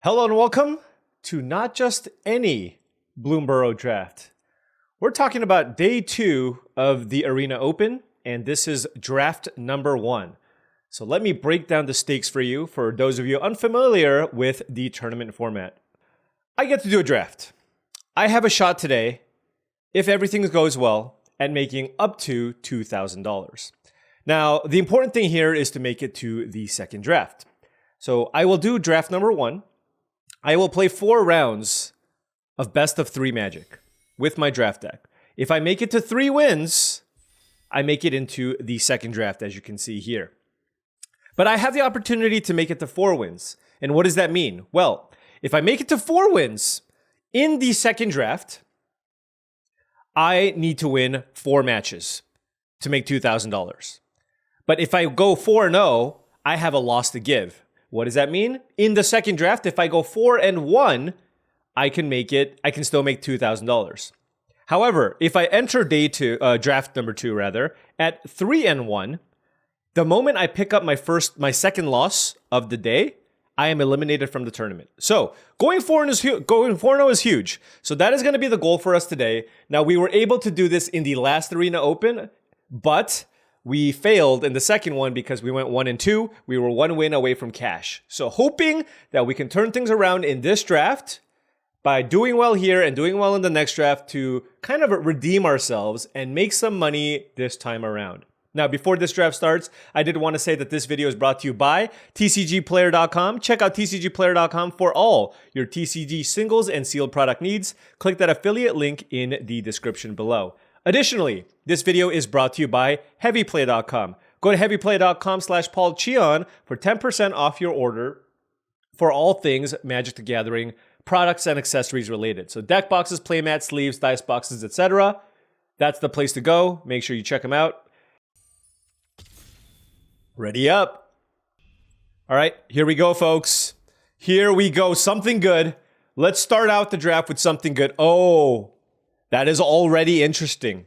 Hello and welcome to not just any Bloomburrow draft. We're talking about day 2 of the Arena Open, and this is draft number 1. So let me break down the stakes for you, for those of you unfamiliar with the tournament format. I get to do a draft. I have a shot today, if everything goes well, at making up to $2,000. Now, the important thing here is to make it to the second draft. So I will do draft number 1. I will play 4 rounds of best of 3 Magic with my draft deck. If I make it to 3 wins, I make it into the second draft, as you can see here. But I have the opportunity to make it to 4 wins. And what does that mean? Well, if I make it to 4 wins in the second draft, I need to win 4 matches to make $2,000. But if I go 4-0, I have a loss to give. What does that mean? In the second draft, if I go 4-1, I can still make $2,000. However, if I enter draft number 2 at 3-1, the moment I pick up my second loss of the day, I am eliminated from the tournament. So going 4-0 is huge. So that is going to be the goal for us today. Now, we were able to do this in the last Arena Open, but we failed in the second one because we went 1-2. We were 1 win away from cash. So hoping that we can turn things around in this draft by doing well here and doing well in the next draft to kind of redeem ourselves and make some money this time around. Now, before this draft starts, I did want to say that this video is brought to you by tcgplayer.com. Check out tcgplayer.com for all your TCG singles and sealed product needs. Click that affiliate link in the description below. Additionally, this video is brought to you by heavyplay.com. Go to heavyplay.com/paulcheon for 10% off your order for all things Magic the Gathering products and accessories related. So deck boxes, playmats, sleeves, dice boxes, etc. That's the place to go. Make sure you check them out. Ready up. All right, here we go, folks. Here we go. Something good. Let's start out the draft with something good. Oh, that is already interesting.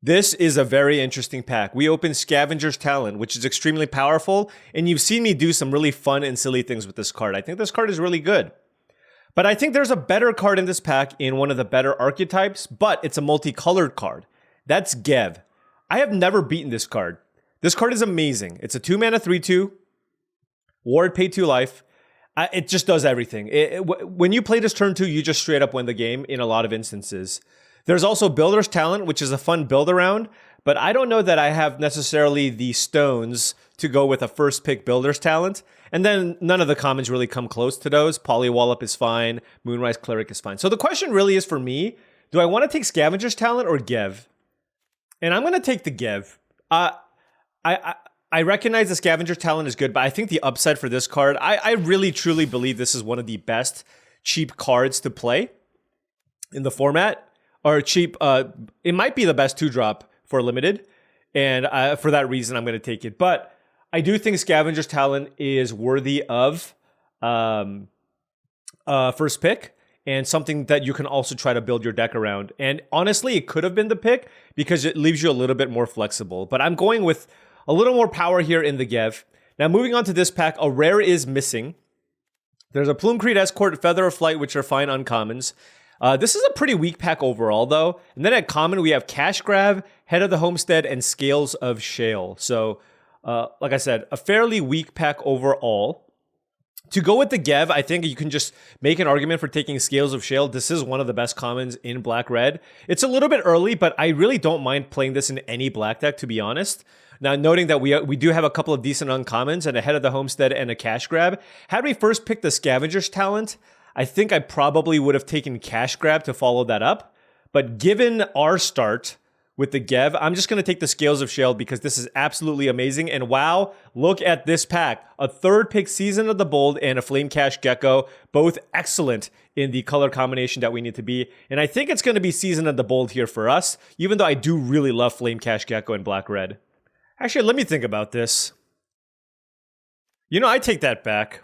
This is a very interesting pack. We opened Scavenger's Talent, which is extremely powerful, and you've seen me do some really fun and silly things with this card. I think this card is really good. But I think there's a better card in this pack in one of the better archetypes, but it's a multicolored card. That's Gev. I have never beaten this card. This card is amazing. It's a 2-mana 3/2, ward, pay 2 life. It just does everything. When you play this turn 2, you just straight up win the game in a lot of instances. There's also Builder's Talent, which is a fun build around, but I don't know that I have necessarily the stones to go with a first pick Builder's Talent. And then none of the commons really come close to those. Polywallop is fine. Moonrise Cleric is fine. So the question really is for me, do I want to take Scavenger's Talent or Gev? And I'm going to take the Gev. I recognize the Scavenger Talent is good, but I think the upside for this card, I really truly believe this is one of the best cheap cards to play in the format. Or cheap, it might be the best 2-drop for limited, and for that reason, I'm going to take it. But I do think Scavenger's Talent is worthy of first pick, and something that you can also try to build your deck around. And honestly, it could have been the pick because it leaves you a little bit more flexible. But I'm going with a little more power here in the Gev. Now, moving on to this pack, a rare is missing. There's a Plume-Creed Escort, Feather of Flight, which are fine uncommons. This is a pretty weak pack overall, though. And then at common, we have Cash Grab, Head of the Homestead, and Scales of Shale. So, like I said, a fairly weak pack overall. To go with the Gev, I think you can just make an argument for taking Scales of Shale. This is one of the best commons in Black-Red. It's a little bit early, but I really don't mind playing this in any Black deck, to be honest. Now, noting that we do have a couple of decent uncommons and a Head of the Homestead and a Cash Grab. Had we first picked the Scavenger's Talent, I think I probably would have taken Cash Grab to follow that up. But given our start with the Gev, I'm just going to take the Scales of Shale because this is absolutely amazing. And wow, look at this pack. A 3rd pick Season of the Bold and a Flame Cash Gecko, both excellent in the color combination that we need to be. And I think it's going to be Season of the Bold here for us, even though I do really love Flame Cash Gecko and Black-Red. Actually, let me think about this. You know, I take that back.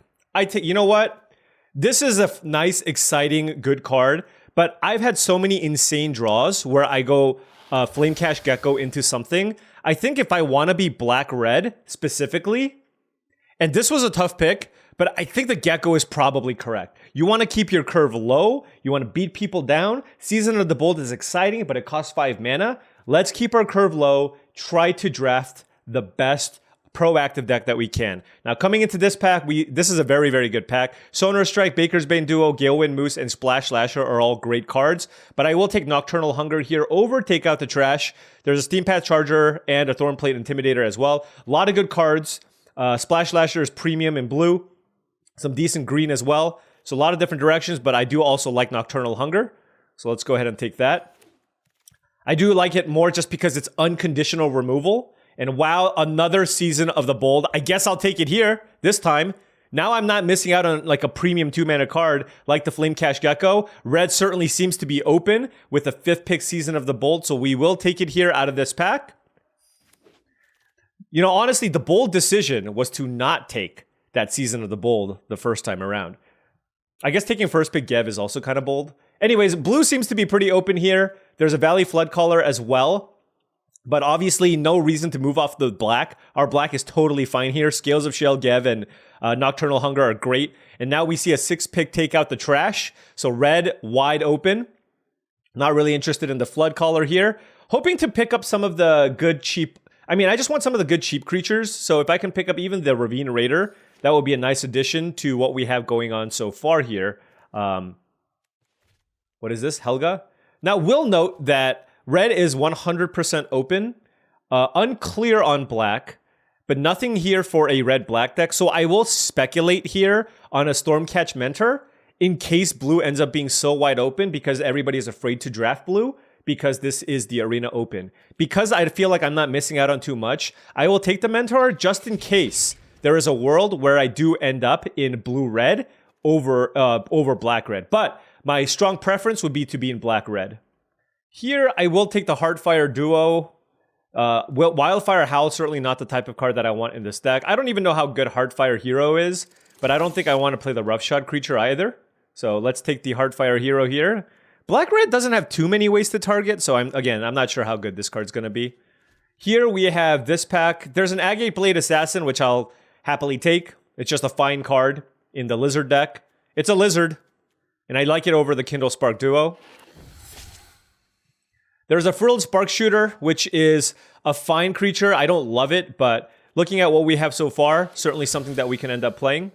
You know what? This is a nice, exciting, good card, but I've had so many insane draws where I go Flame Cash Gecko into something. I think if I want to be Black-Red specifically, and this was a tough pick, but I think the Gecko is probably correct. You want to keep your curve low. You want to beat people down. Season of the Bold is exciting, but it costs 5 mana. Let's keep our curve low. Try to draft the best proactive deck that we can. Now, coming into this pack, this is a very, very good pack. Sonar Strike, Baker's Bane Duo, Galewind Moose, and Splash Lasher are all great cards, but I will take Nocturnal Hunger here over Take Out the Trash. There's a Steam Path Charger and a Thornplate Intimidator as well. A lot of good cards. Splash Lasher is premium in blue. Some decent green as well. So a lot of different directions, but I do also like Nocturnal Hunger. So let's go ahead and take that. I do like it more just because it's unconditional removal. And wow, another Season of the Bold. I guess I'll take it here this time. Now I'm not missing out on like a premium 2-mana card like the Flamecash Gecko. Red certainly seems to be open with the 5th pick Season of the Bold, so we will take it here out of this pack. You know, honestly, the bold decision was to not take that Season of the Bold the first time around. I guess taking first pick Gev is also kind of bold. Anyways, blue seems to be pretty open here. There's a Valley Floodcaller as well. But obviously, no reason to move off the black. Our black is totally fine here. Scales of Shale, Gev, and Nocturnal Hunger are great. And now we see a 6-pick Take Out the Trash. So red, wide open. Not really interested in the Floodcaller here. Hoping to pick up some of the good, cheap... I mean, I just want some of the good, cheap creatures. So if I can pick up even the Ravine Raider, that would be a nice addition to what we have going on so far here. What is this? Helga? Now, we'll note that red is 100% open, unclear on black, but nothing here for a red-black deck. So I will speculate here on a Stormcatch Mentor in case blue ends up being so wide open because everybody is afraid to draft blue because this is the Arena Open. Because I feel like I'm not missing out on too much, I will take the Mentor just in case there is a world where I do end up in blue-red over black-red. But my strong preference would be to be in black-red. Here, I will take the Heartfire Duo. Wildfire Howl, certainly not the type of card that I want in this deck. I don't even know how good Heartfire Hero is, but I don't think I want to play the Roughshod creature either. So let's take the Heartfire Hero here. Black-red doesn't have too many ways to target, so I'm not sure how good this card's going to be. Here we have this pack. There's an Agate Blade Assassin, which I'll happily take. It's just a fine card in the Lizard deck. It's a Lizard, and I like it over the Kindle Spark Duo. There's a Frilled Spark Shooter, which is a fine creature. I don't love it, but looking at what we have so far, certainly something that we can end up playing.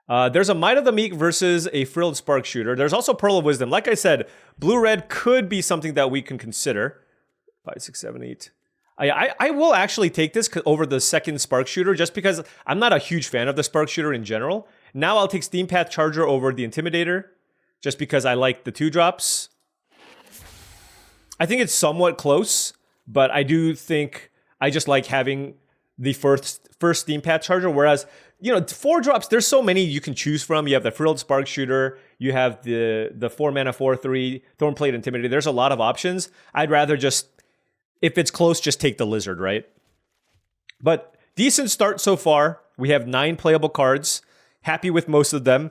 There's a Might of the Meek versus a Frilled Spark Shooter. There's also Pearl of Wisdom. Like I said, blue-red could be something that we can consider. 5, 6, 7, 8. I will actually take this over the second Spark Shooter just because I'm not a huge fan of the Spark Shooter in general. Now I'll take Steam Path Charger over the Intimidator just because I like the 2-drops. I think it's somewhat close, but I do think I just like having the first Steam Path Charger, whereas, you know, 4-drops, there's so many you can choose from. You have the Frilled Spark Shooter, you have the 4-mana 4/3 Thornplate Intimidator. There's a lot of options. I'd rather just, if it's close, just take the Lizard, right? But decent start so far. We have 9 playable cards. Happy with most of them.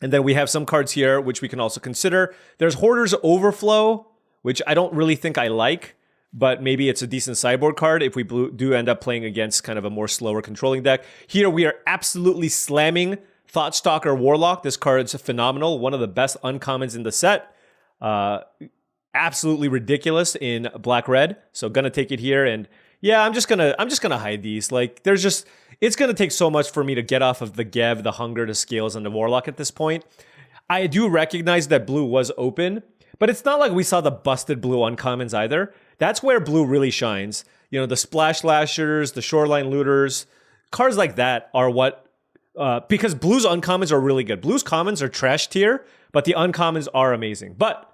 And then we have some cards here, which we can also consider. There's Hoarder's Overflow, which I don't really think I like, but maybe it's a decent sideboard card if we do end up playing against kind of a more slower controlling deck. Here we are absolutely slamming Thoughtstalker Warlock. This card's phenomenal. One of the best uncommons in the set. Absolutely ridiculous in black-red. So gonna take it here, and yeah, I'm just gonna hide these. Like, it's gonna take so much for me to get off of the Gev, the Hunger, the Scales, and the Warlock at this point. I do recognize that blue was open, but it's not like we saw the busted blue uncommons either. That's where blue really shines. You know, the Splash Lashers, the Shoreline Looters, cards like that are what... because blue's uncommons are really good. Blue's commons are trash tier, but the uncommons are amazing. But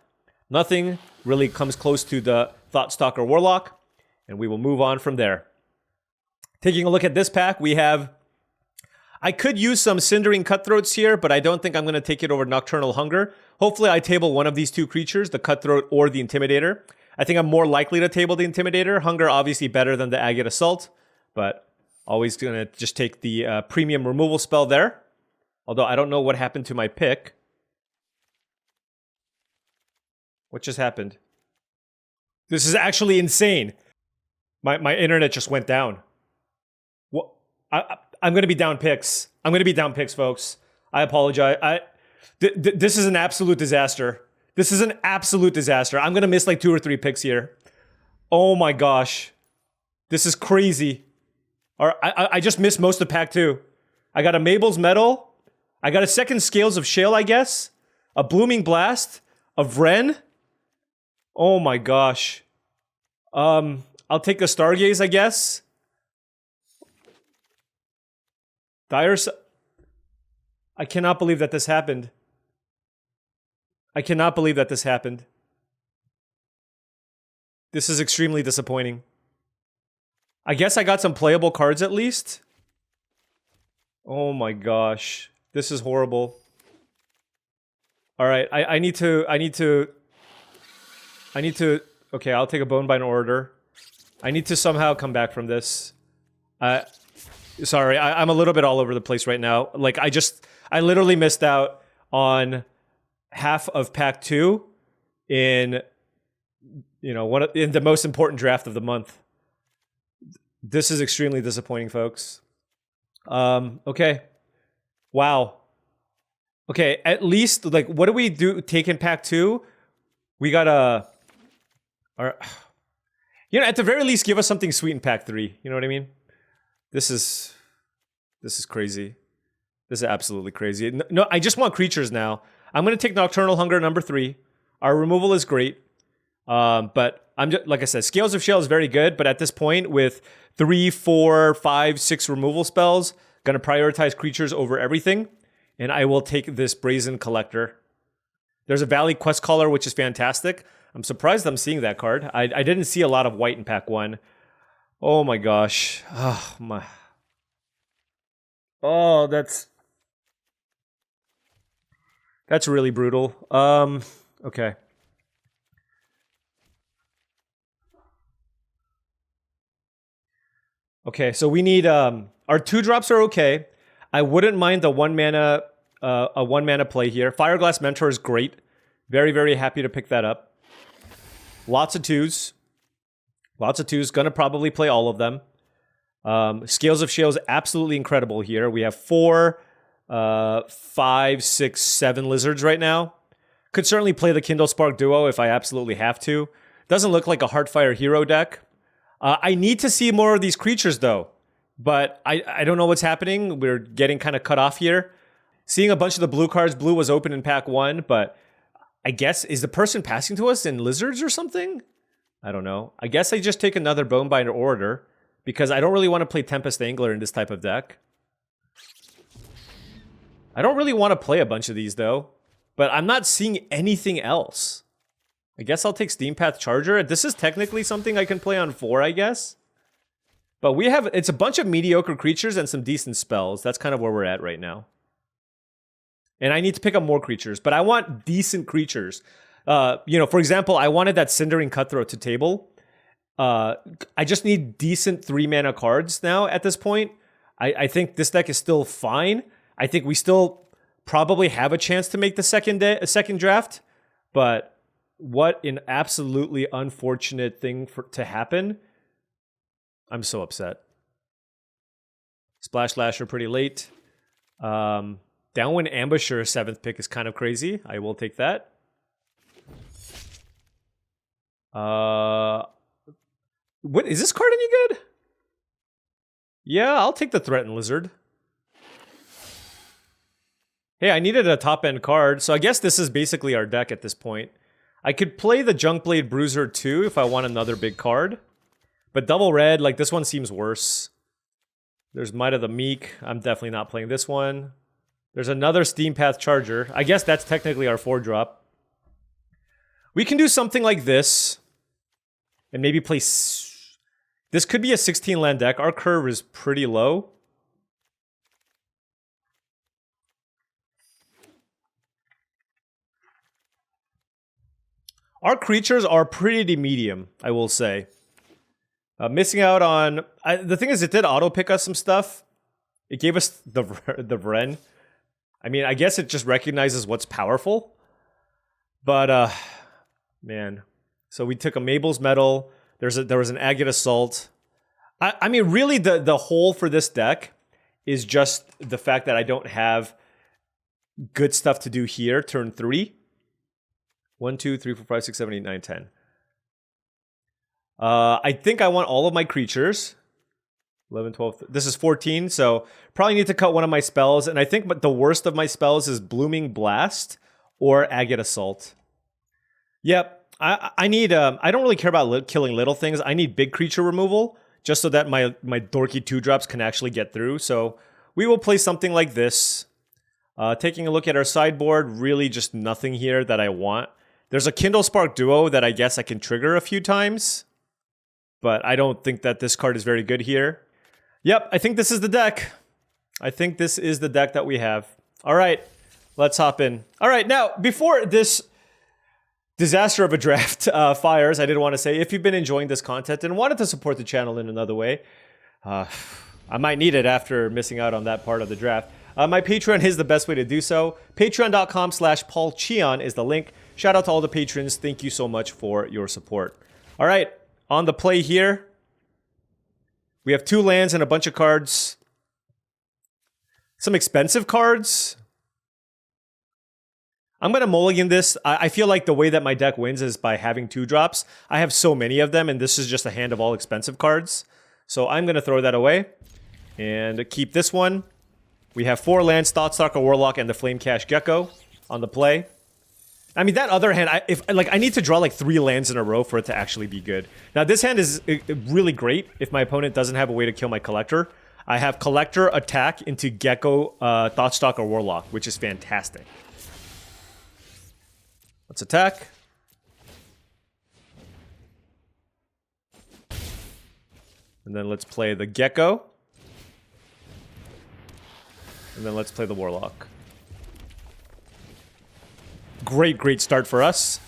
nothing really comes close to the Thoughtstalker Warlock, and we will move on from there. Taking a look at this pack, we have... I could use some Cindering Cutthroats here, but I don't think I'm going to take it over Nocturnal Hunger. Hopefully I table one of these two creatures, the Cutthroat or the Intimidator. I think I'm more likely to table the Intimidator. Hunger obviously better than the Agate Assault, but always going to just take the premium removal spell there. Although I don't know what happened to my pick. What just happened? This is actually insane. My internet just went down. What? I'm going to be down picks. I'm going to be down picks, folks. I apologize. This is an absolute disaster. This is an absolute disaster. I'm going to miss like 2 or 3 picks here. Oh my gosh. This is crazy. I just missed most of pack 2. I got a Mabel's Metal. I got a second Scales of Shale, I guess. A Blooming Blast. A Vren. Oh my gosh. I'll take the Stargaze, I guess. I cannot believe that this happened. I cannot believe that this happened. This is extremely disappointing. I guess I got some playable cards at least. Oh my gosh. This is horrible. Alright, I need to... Okay, I'll take a Bonebind Order. I need to somehow come back from this. Sorry, I'm a little bit all over the place right now. Like, I literally missed out on half of pack 2 in, in the most important draft of the month. This is extremely disappointing, folks. Okay. Wow. Okay, at least, like, what do we do take in pack 2? We got at the very least, give us something sweet in pack 3. You know what I mean? This is crazy. This is absolutely crazy. No, I just want creatures now. I'm going to take Nocturnal Hunger number 3. Our removal is great. But I'm just, like I said, Scales of Shale is very good, but at this point, with 3, 4, 5, 6 removal spells, going to prioritize creatures over everything, and I will take this Brazen Collector. There's a Valley Quest Caller, which is fantastic. I'm surprised I'm seeing that card. I didn't see a lot of white in pack 1. Oh my gosh. Oh my. Oh, that's really brutal. Okay. Okay, so we need our 2-drops are okay. I wouldn't mind the 1 mana a 1 mana play here. Fireglass Mentor is great. Very, very happy to pick that up. Lots of 2s. Lots of 2s. Gonna probably play all of them. Scales of Shale is absolutely incredible here. We have 4, 5, 6, 7 lizards right now. Could certainly play the Kindle Spark Duo if I absolutely have to. Doesn't look like a Heartfire hero deck. I need to see more of these creatures though. But I don't know what's happening. We're getting kind of cut off here. Seeing a bunch of the blue cards. Blue was open in pack 1, but I guess, is the person passing to us in lizards or something? I don't know. I guess I just take another Bonebinder Order, because I don't really want to play Tempest Angler in this type of deck. I don't really want to play a bunch of these, though. But I'm not seeing anything else. I guess I'll take Steampath Charger. This is technically something I can play on 4, I guess. But we have... It's a bunch of mediocre creatures and some decent spells. That's kind of where we're at right now. And I need to pick up more creatures. But I want decent creatures. For example, I wanted that Cindering Cutthroat to table. I just need decent 3-mana cards now at this point. I think this deck is still fine. I think we still probably have a chance to make the second draft. But what an absolutely unfortunate thing to happen. I'm so upset. Splash Lasher pretty late. Downwind Ambusher 7th pick is kind of crazy. I will take that. What is this card any good? Yeah, I'll take the Threatened Lizard. Hey, I needed a top-end card, so I guess this is basically our deck at this point. I could play the Junkblade Bruiser too if I want another big card. But double red, like this one seems worse. There's Might of the Meek. I'm definitely not playing this one. There's another Steampath Charger. I guess that's technically our 4-drop. We can do something like this. And maybe play... This could be a 16-land deck. Our curve is pretty low. Our creatures are pretty medium, I will say. Missing out on... the thing is, it did auto-pick us some stuff. It gave us the Vren. I mean, I guess it just recognizes what's powerful. But, man. So we took a Mabel's Metal. There was an Agate Assault. I mean, really, the hole for this deck is just the fact that I don't have good stuff to do here, turn 3. 1, 2, 3, 4, 5, 6, 7, 8, 9, 10. I think I want all of my creatures. 11, 12, this is 14, so probably need to cut one of my spells. And I think the worst of my spells is Blooming Blast or Agate Assault. Yep, I need, I don't really care about killing little things. I need big creature removal, just so that my dorky 2-drops can actually get through. So we will play something like this. Taking a look at our sideboard, really just nothing here that I want. There's a Kindle Spark Duo that I guess I can trigger a few times, but I don't think that this card is very good here. Yep, I think this is the deck. I think this is the deck that we have. All right, let's hop in. All right, now, before this disaster of a draft fires, I did want to say, if you've been enjoying this content and wanted to support the channel in another way, I might need it after missing out on that part of the draft. My Patreon is the best way to do so. Patreon.com/paulcheon is the link. Shout out to all the patrons. Thank you so much for your support. All right, on the play here, we have 2 lands and a bunch of cards. Some expensive cards. I'm going to mulligan this. I feel like the way that my deck wins is by having 2-drops. I have so many of them, and this is just a hand of all expensive cards. So I'm going to throw that away and keep this one. We have 4 lands, Thoughtstalker, Warlock, and the Flamecash Gecko on the play. I mean, that other hand, I need to draw like 3 lands in a row for it to actually be good. Now, this hand is really great if my opponent doesn't have a way to kill my Collector. I have Collector attack into Gecko, Thoughtstalker, Warlock, which is fantastic. Let's attack. And then let's play the Gecko. And then let's play the Warlock. Great, great start for us.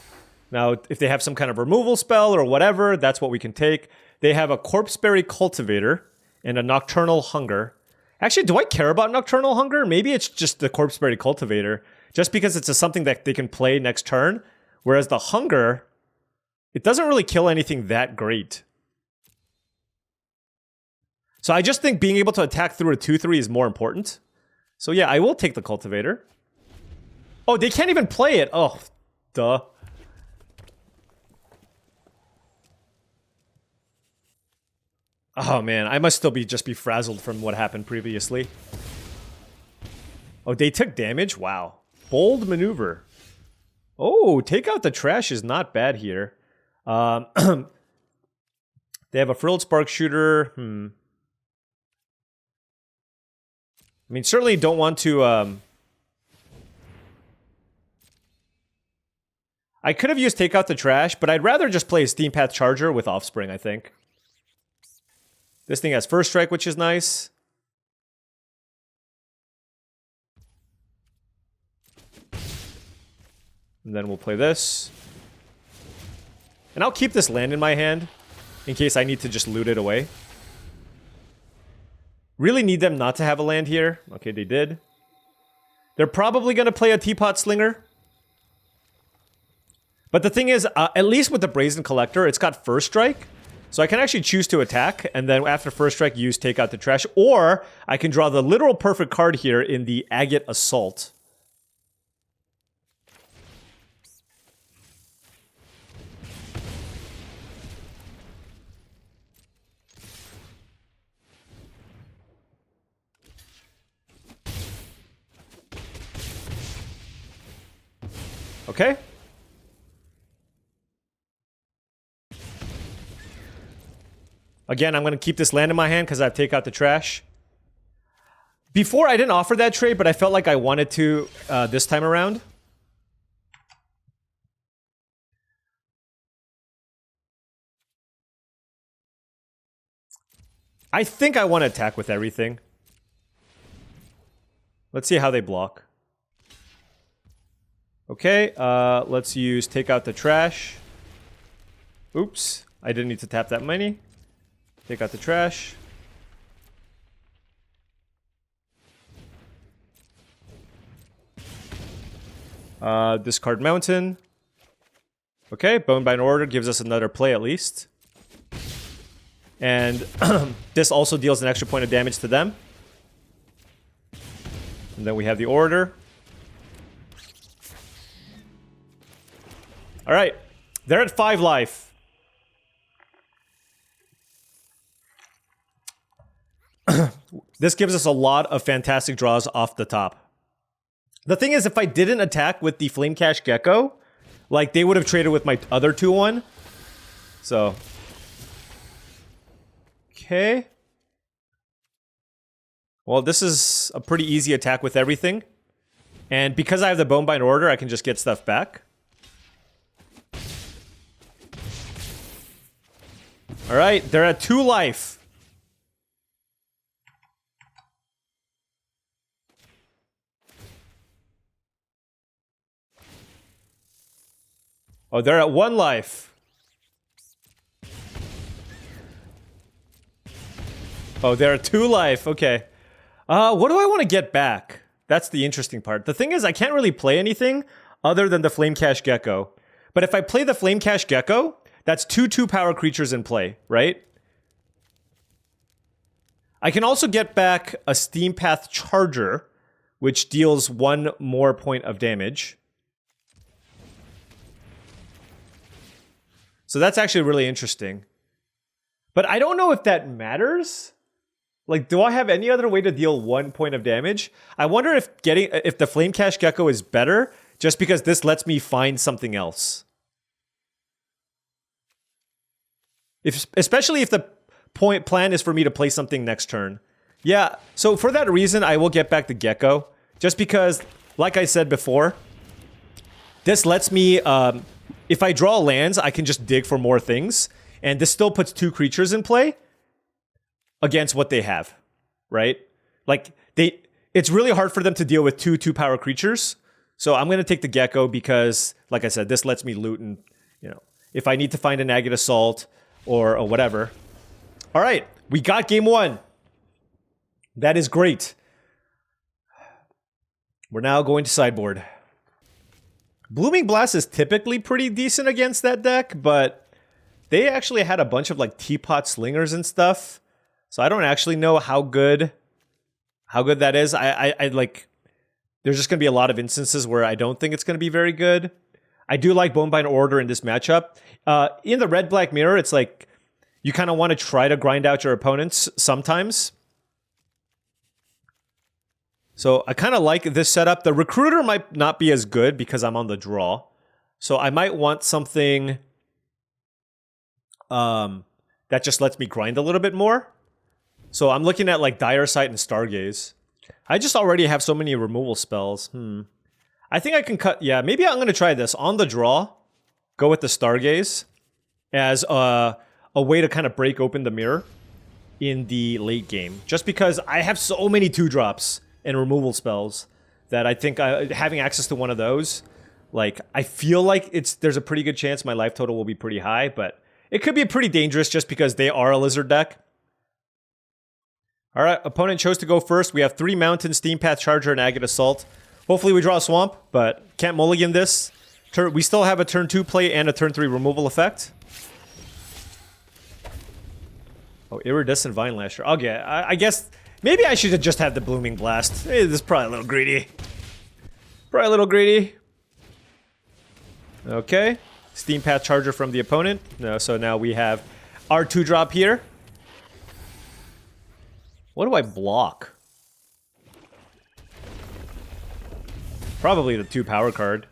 Now, if they have some kind of removal spell or whatever, that's what we can take. They have a Corpseberry Cultivator and a Nocturnal Hunger. Actually, do I care about Nocturnal Hunger? Maybe it's just the Corpseberry Cultivator, just because it's something that they can play next turn. Whereas the Hunger, it doesn't really kill anything that great. So I just think being able to attack through a 2/3 is more important. So yeah, I will take the Cultivator. Oh, they can't even play it. Oh, duh. Oh man, I must still just be frazzled from what happened previously. Oh, they took damage? Wow. Bold maneuver. Oh, take out the trash is not bad here. They have a Frilled Spark Shooter. I mean, certainly don't want to... I could have used Take Out the Trash, but I'd rather just play a Steam Path Charger with Offspring, I think. This thing has First Strike, which is nice. And then we'll play this. And I'll keep this land in my hand in case I need to just loot it away. Really need them not to have a land here. Okay, they did. They're probably going to play a Teapot Slinger. But the thing is, at least with the Brazen Collector, it's got First Strike. So I can actually choose to attack, and then after First Strike, use Take Out the Trash. Or I can draw the literal perfect card here in the Agate Assault. Okay. Again, I'm going to keep this land in my hand because I take out the trash. Before, I didn't offer that trade, but I felt like I wanted to this time around. I think I want to attack with everything. Let's see how they block. Okay, let's use Take Out the Trash. Oops, I didn't need to tap that many. Take out the trash. Discard Mountain. Okay, Bonebind Order gives us another play at least. And this also deals an extra point of damage to them. And then we have the order. All right. They're at 5 life. This gives us a lot of fantastic draws off the top. The thing is, if I didn't attack with the Flame Cash Gecko, like, they would have traded with my other 2-1. So. Okay. Well, this is a pretty easy attack with everything. And because I have the Bonebind Order, I can just get stuff back. Alright, they're at 2 life. Oh, they're at 1 life. Oh, they're at 2 life. Okay. What do I want to get back? That's the interesting part. The thing is, I can't really play anything other than the Flame Cash Gecko. But if I play the Flame Cash Gecko, that's 2 2-power creatures in play, right? I can also get back a Steam Path Charger, which deals 1 more point of damage. So that's actually really interesting. But I don't know if that matters. Like, do I have any other way to deal 1 point of damage? I wonder if the Flame Cash Gecko is better just because this lets me find something else. Especially if the plan is for me to play something next turn. Yeah, so for that reason, I will get back the Gecko. Just because, like I said before, this lets me, if I draw lands, I can just dig for more things. And this still puts 2 creatures in play against what they have, right? Like, it's really hard for them to deal with 2 2-power creatures. So I'm going to take the Gecko because, like I said, this lets me loot and, you know, if I need to find an Agate Assault or whatever. All right, we got game 1. That is great. We're now going to sideboard. Blooming Blast is typically pretty decent against that deck, but they actually had a bunch of like Teapot Slingers and stuff. So I don't actually know how good that is. I like, there's just going to be a lot of instances where I don't think it's going to be very good. I do like Bonebind Order in this matchup. In the red-black mirror, it's like you kind of want to try to grind out your opponents sometimes. So I kind of like this setup. The Recruiter might not be as good because I'm on the draw. So I might want something that just lets me grind a little bit more. So I'm looking at like Dire Sight and Stargaze. I just already have so many removal spells. I think I can cut... Yeah, maybe I'm going to try this. On the draw, go with the Stargaze as a way to kind of break open the mirror in the late game. Just because I have so many 2-drops and removal spells that I think having access to one of those, like, I feel like there's a pretty good chance my life total will be pretty high, but it could be pretty dangerous just because they are a lizard deck. All right, opponent chose to go first. We have 3 Mountains, Steam Path Charger, and Agate Assault. Hopefully we draw a Swamp, but can't mulligan this. We still have a turn 2 play and a turn 3 removal effect. Oh, Iridescent Vine Lasher. Okay, I guess maybe I should just have the Blooming Blast. Hey, this is probably a little greedy. Probably a little greedy. Okay. Steam Path Charger from the opponent. No, so now we have our 2-drop here. What do I block? Probably the 2 power card.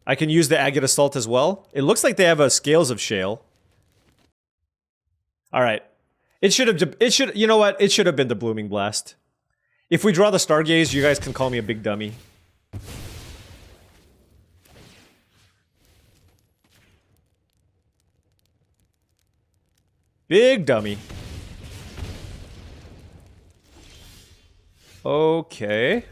I can use the Agate Assault as well. It looks like they have a Scales of Shale. Alright. You know what? It should have been the Blooming Blast. If we draw the Stargaze, you guys can call me a big dummy. Big dummy. Okay.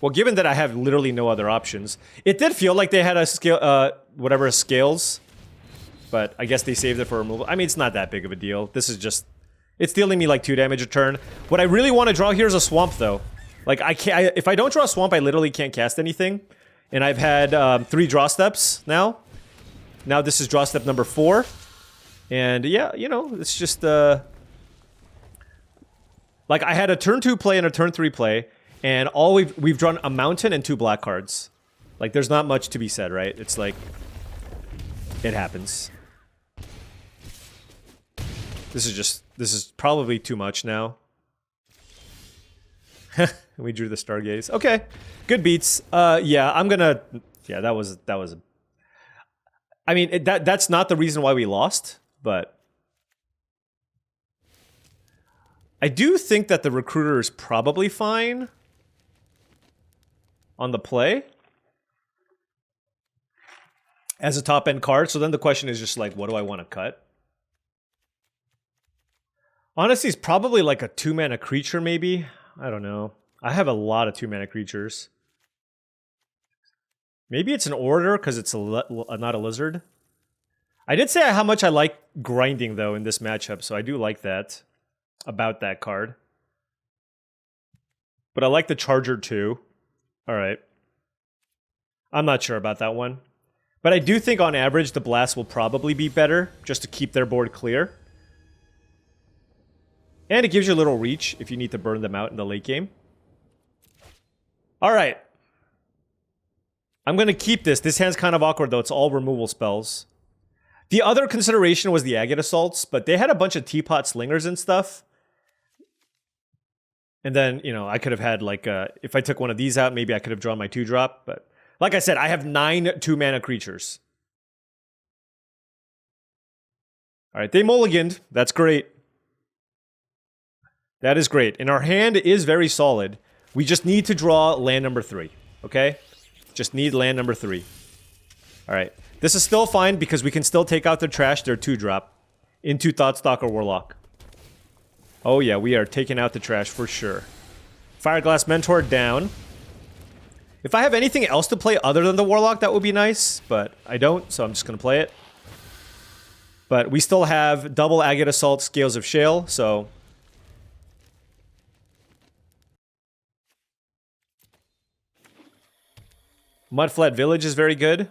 Well, given that I have literally no other options, it did feel like they had a scale, whatever scales, but I guess they saved it for removal. I mean, it's not that big of a deal. This is just, it's dealing me like 2 damage a turn. What I really want to draw here is a Swamp, though. Like, if I don't draw a Swamp, I literally can't cast anything. And I've had 3 draw steps now. Now this is draw step number 4. And yeah, you know, it's just, Like, I had a turn 2 play and a turn 3 play, and all we've drawn a mountain and 2 black cards. Like, there's not much to be said, right? It's like, it happens. This is probably too much now. We drew the Stargaze. Okay, good beats. Yeah, I'm gonna. Yeah, that was. I mean, that's not the reason why we lost, but I do think that the Recruiter is probably fine on the play as a top end card. So then the question is just like, what do I want to cut? Honestly, it's probably like a 2-mana creature, maybe. I don't know. I have a lot of 2-mana creatures. Maybe it's an Order because it's not a Lizard. I did say how much I like grinding, though, in this matchup, so I do like that about that card. But I like the Charger, too. All right. I'm not sure about that one. But I do think, on average, the Blast will probably be better, just to keep their board clear. And it gives you a little reach if you need to burn them out in the late game. Alright. I'm going to keep this. This hand's kind of awkward, though. It's all removal spells. The other consideration was the Agate Assaults, but they had a bunch of Teapot Slingers and stuff. And then, you know, I could have had, like, if I took one of these out, maybe I could have drawn my 2-drop. But, like I said, I have 9 2-mana creatures. Alright, they mulliganed. That's great. That is great. And our hand is very solid. We just need to draw land number 3. Okay? Just need land number 3. Alright. This is still fine because we can still take out their trash, their 2-drop, into Thoughtstalker Warlock. Oh yeah, we are taking out the trash for sure. Fireglass Mentor down. If I have anything else to play other than the Warlock, that would be nice. But I don't, so I'm just going to play it. But we still have double Agate Assault, Scales of Shale, so... Mudflat Village is very good.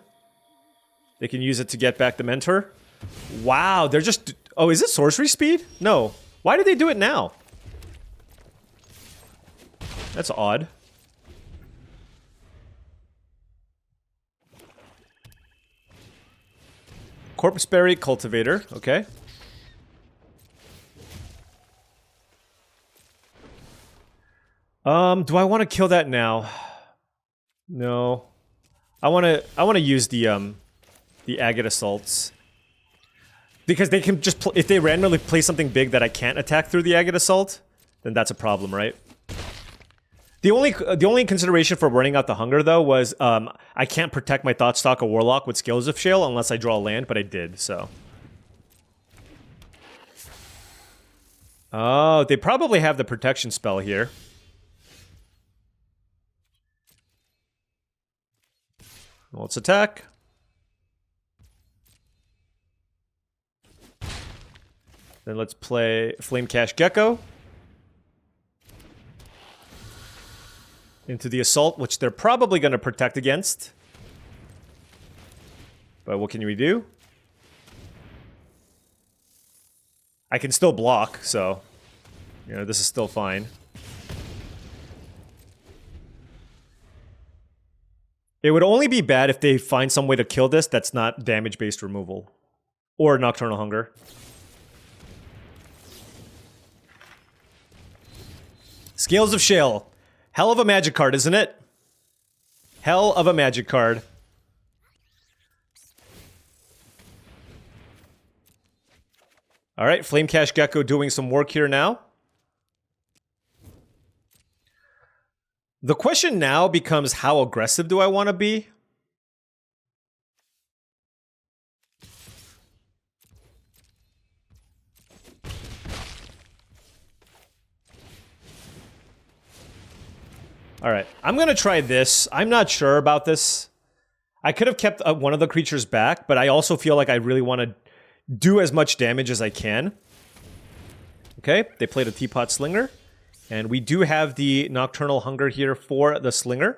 They can use it to get back the Mentor. Wow, they're just... Oh, is it sorcery speed? No. Why did they do it now? That's odd. Corpseberry Cultivator, okay. Do I want to kill that now? No. I want to use the Agate Assaults. Because they can just if they randomly play something big that I can't attack through the Agate Assault, then that's a problem, right? The only consideration for running out the hunger though was I can't protect my Thoughtstalker Warlock with Scales of Shale unless I draw a land, but I did, so. Oh, they probably have the protection spell here. Well, let's attack. Then let's play Flamecash Gecko. Into the Assault, which they're probably going to protect against. But what can we do? I can still block, so... You know, this is still fine. It would only be bad if they find some way to kill this that's not damage-based removal. Or Nocturnal Hunger. Scales of Shale. Hell of a magic card, isn't it? Hell of a magic card. Alright, Flamecash Gecko doing some work here now. The question now becomes, how aggressive do I want to be? Alright, I'm going to try this. I'm not sure about this. I could have kept one of the creatures back, but I also feel like I really want to do as much damage as I can. Okay, they played a Teapot Slinger. And we do have the Nocturnal Hunger here for the Slinger.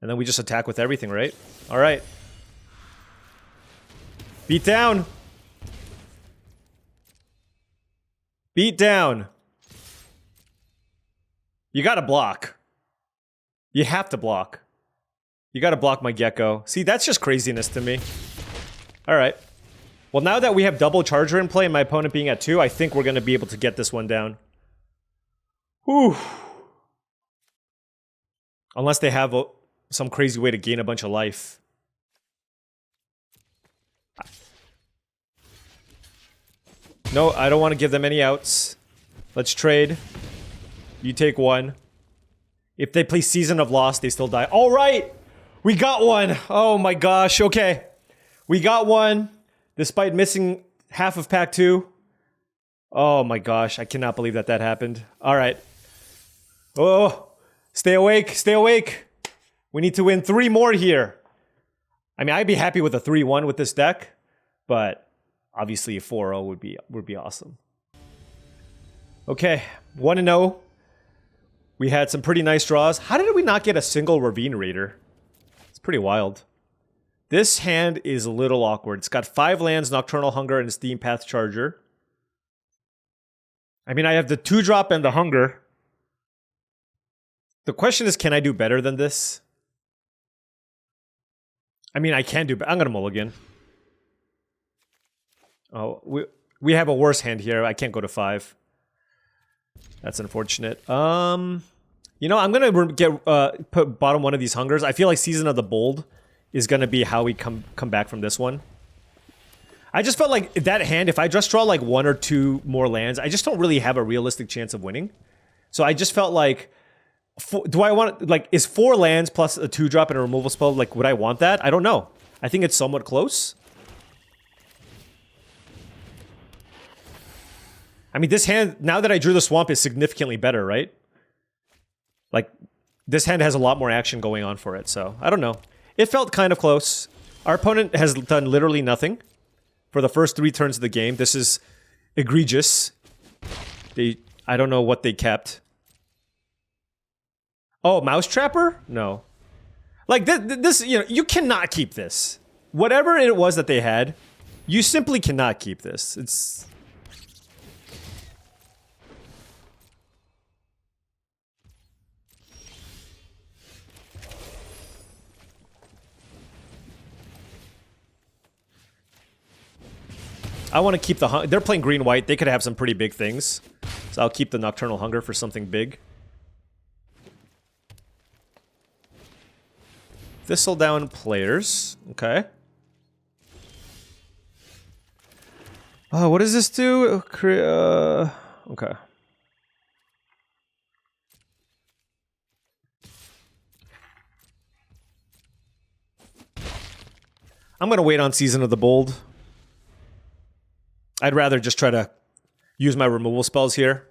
And then we just attack with everything, right? Alright. Beat down! Beat down! You gotta block. You have to block. You gotta block my Gecko. See, that's just craziness to me. Alright. Well, now that we have double Charger in play and my opponent being at 2, I think we're gonna be able to get this one down. Whew. Unless they have some crazy way to gain a bunch of life. No, I don't want to give them any outs. Let's trade. You take 1. If they play Season of Lost, they still die. Alright! We got one! Oh my gosh, okay. We got one, despite missing half of pack 2. Oh my gosh, I cannot believe that happened. Alright. Oh, stay awake, stay awake. We need to win 3 more here. I mean, I'd be happy with a 3-1 with this deck, but obviously a 4-0 would be awesome. Okay, 1-0. We had some pretty nice draws. How did we not get a single Ravine Raider? It's pretty wild. This hand is a little awkward. It's got 5 lands, Nocturnal Hunger, and Steam Path Charger. I mean, I have the 2-drop and the Hunger. The question is, can I do better than this? I mean, I can do better. I'm gonna mulligan. Oh, we have a worse hand here. I can't go to 5. That's unfortunate. You know, I'm gonna put bottom one of these Hungers. I feel like Season of the Bold is gonna be how we come back from this one. I just felt like that hand, if I just draw like 1 or 2 more lands, I just don't really have a realistic chance of winning. So I just felt like, do I want, like, is 4 lands plus a 2-drop and a removal spell, like, would I want that? I don't know. I think it's somewhat close. I mean, this hand, now that I drew the Swamp, is significantly better, right? Like, this hand has a lot more action going on for it, so I don't know. It felt kind of close. Our opponent has done literally nothing for the first 3 turns of the game. This is egregious. I don't know what they kept. Oh, Mouse Trapper? No. Like, this, you know, you cannot keep this. Whatever it was that they had, you simply cannot keep this. It's... I want to keep the... They're playing green-white. They could have some pretty big things. So I'll keep the Nocturnal Hunger for something big. Thistle down players. Okay. What does this do? Okay. I'm going to wait on Season of the Bold. I'd rather just try to use my removal spells here.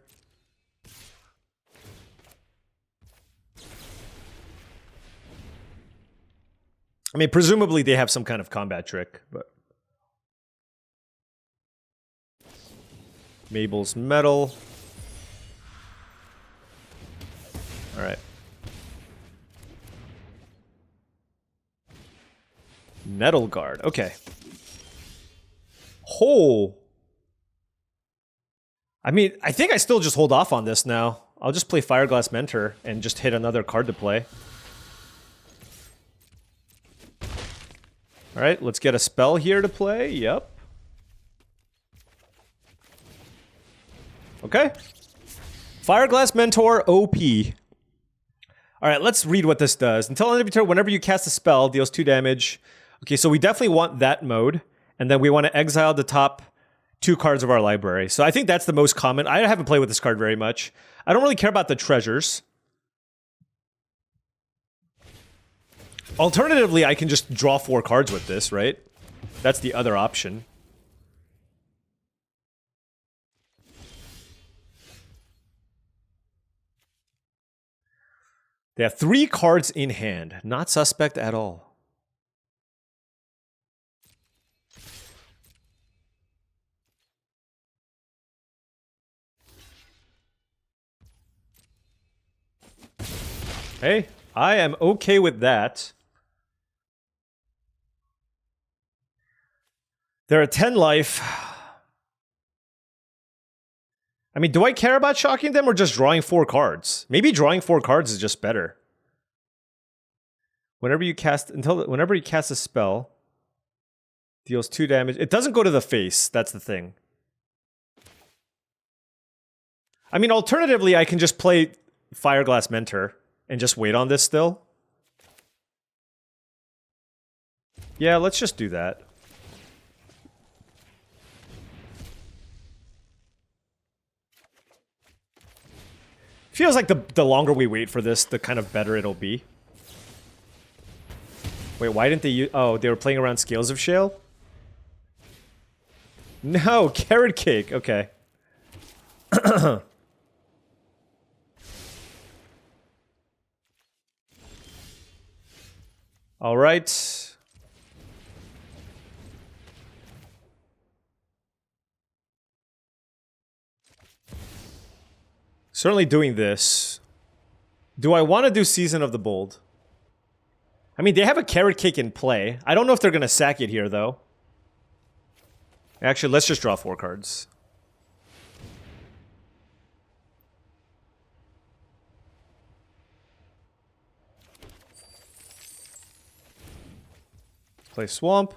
I mean, presumably they have some kind of combat trick, but... Mabel's Metal. Alright. Nettle Guard, okay. Oh! I mean, I think I still just hold off on this now. I'll just play Fireglass Mentor and just hit another card to play. Alright, let's get a spell here to play. Yep. Okay. Fireglass Mentor OP. Alright, let's read what this does. Until end of your turn, whenever you cast a spell, deals 2 damage. Okay, so we definitely want that mode. And then we want to exile the top 2 cards of our library. So I think that's the most common. I haven't played with this card very much. I don't really care about the treasures. Alternatively, I can just draw 4 cards with this, right? That's the other option. They have 3 cards in hand. Not suspect at all. Hey, I am okay with that. They're at 10 life. I mean, do I care about shocking them or just drawing 4 cards? Maybe drawing 4 cards is just better. Whenever you cast a spell, deals 2 damage. It doesn't go to the face. That's the thing. I mean, alternatively, I can just play Fireglass Mentor and just wait on this still. Yeah, let's just do that. Feels like the longer we wait for this, the kind of better it'll be. Wait, why didn't they use... Oh, they were playing around Scales of Shale? No, Carrot Cake. Okay. All right. Certainly doing this. Do I want to do Season of the Bold? I mean, they have a Carrot Cake in play. I don't know if they're going to sack it here, though. Actually, let's just draw 4 cards. Play Swamp.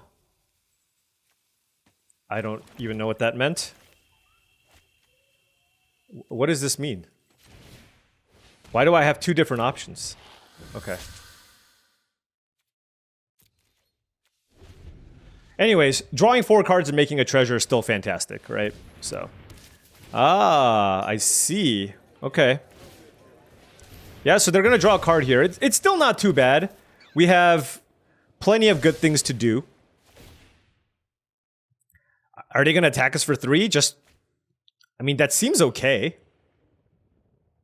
I don't even know what that meant. What does this mean? Why do I have 2 different options? Okay. Anyways, drawing 4 cards and making a treasure is still fantastic, right? So. Ah, I see. Okay. Yeah, so they're going to draw a card here. It's still not too bad. We have plenty of good things to do. Are they going to attack us for 3? Just... I mean, that seems okay.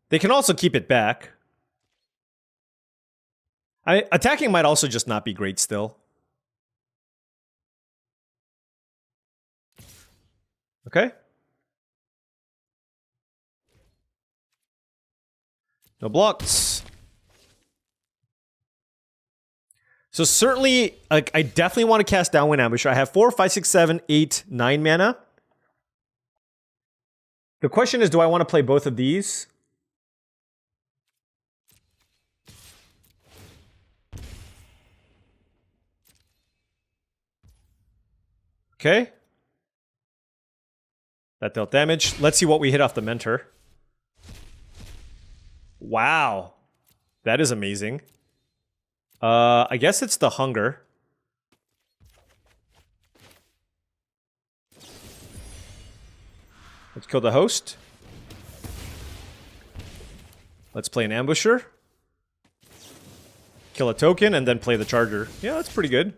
They can also keep it back. Attacking might also just not be great still. Okay. No blocks. So certainly, like, I definitely want to cast Downwind Ambusher. I have 4, 5, 6, 7, 8, 9 mana. The question is, do I want to play both of these? Okay. That dealt damage. Let's see what we hit off the Mentor. Wow. That is amazing. I guess it's the Hunger. Let's kill the host. Let's play an Ambusher. Kill a token and then play the Charger. Yeah, that's pretty good.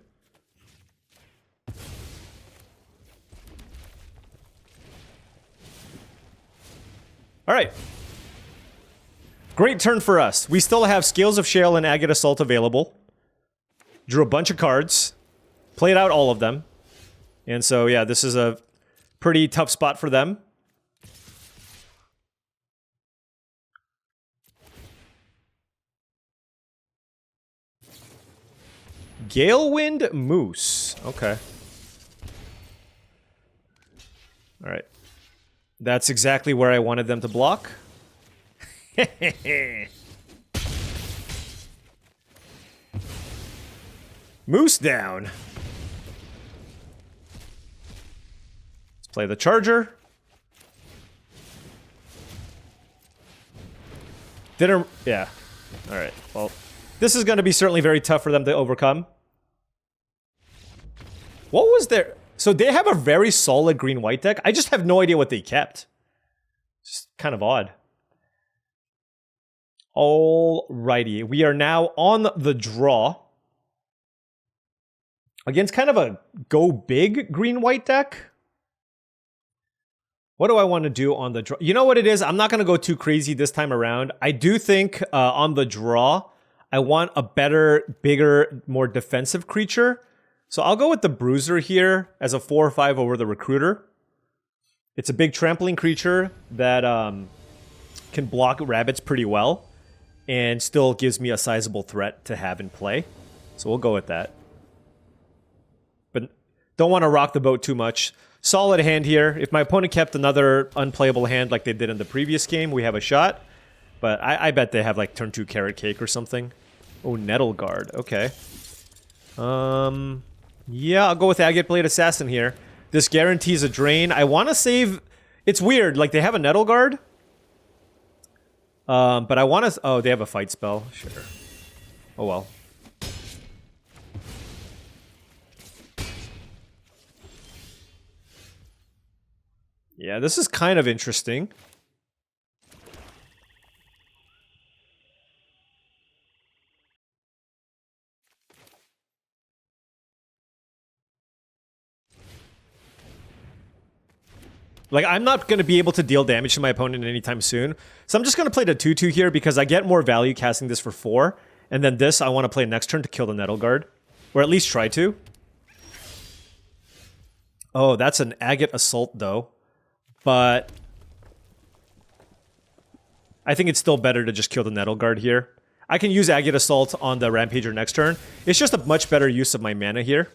Alright. Great turn for us. We still have Scales of Shale and Agate Assault available. Drew a bunch of cards. Played out all of them. And so, yeah, this is a pretty tough spot for them. Galewind Moose. Okay. Alright. That's exactly where I wanted them to block. Moose down. Let's play the Charger. Yeah. Alright, well, this is going to be certainly very tough for them to overcome. What was their... So they have a very solid green-white deck. I just have no idea what they kept. Just kind of odd. Alrighty, we are now on the draw. Against kind of a go big green-white deck. What do I want to do on the draw? You know what it is? I'm not going to go too crazy this time around. I do think on the draw, I want a better, bigger, more defensive creature. So I'll go with the Bruiser here as a 4 or 5 over the Recruiter. It's a big trampling creature that can block rabbits pretty well and still gives me a sizable threat to have in play. So we'll go with that. But don't want to rock the boat too much. Solid hand here. If my opponent kept another unplayable hand like they did in the previous game, we have a shot. But I bet they have like turn 2 carrot cake or something. Oh, nettle guard. Okay. Yeah, I'll go with Agate Blade Assassin here. This guarantees a drain. I want to save... It's weird. Like, they have a nettle guard. But I want to... Oh, they have a fight spell. Sure. Oh, well. Yeah, this is kind of interesting. Like, I'm not going to be able to deal damage to my opponent anytime soon. So I'm just going to play the 2-2 here because I get more value casting this for 4. And then this I want to play next turn to kill the nettle guard. Or at least try to. Oh, that's an Agate Assault, though. But I think it's still better to just kill the nettle guard here. I can use Agate Assault on the Rampager next turn. It's just a much better use of my mana here.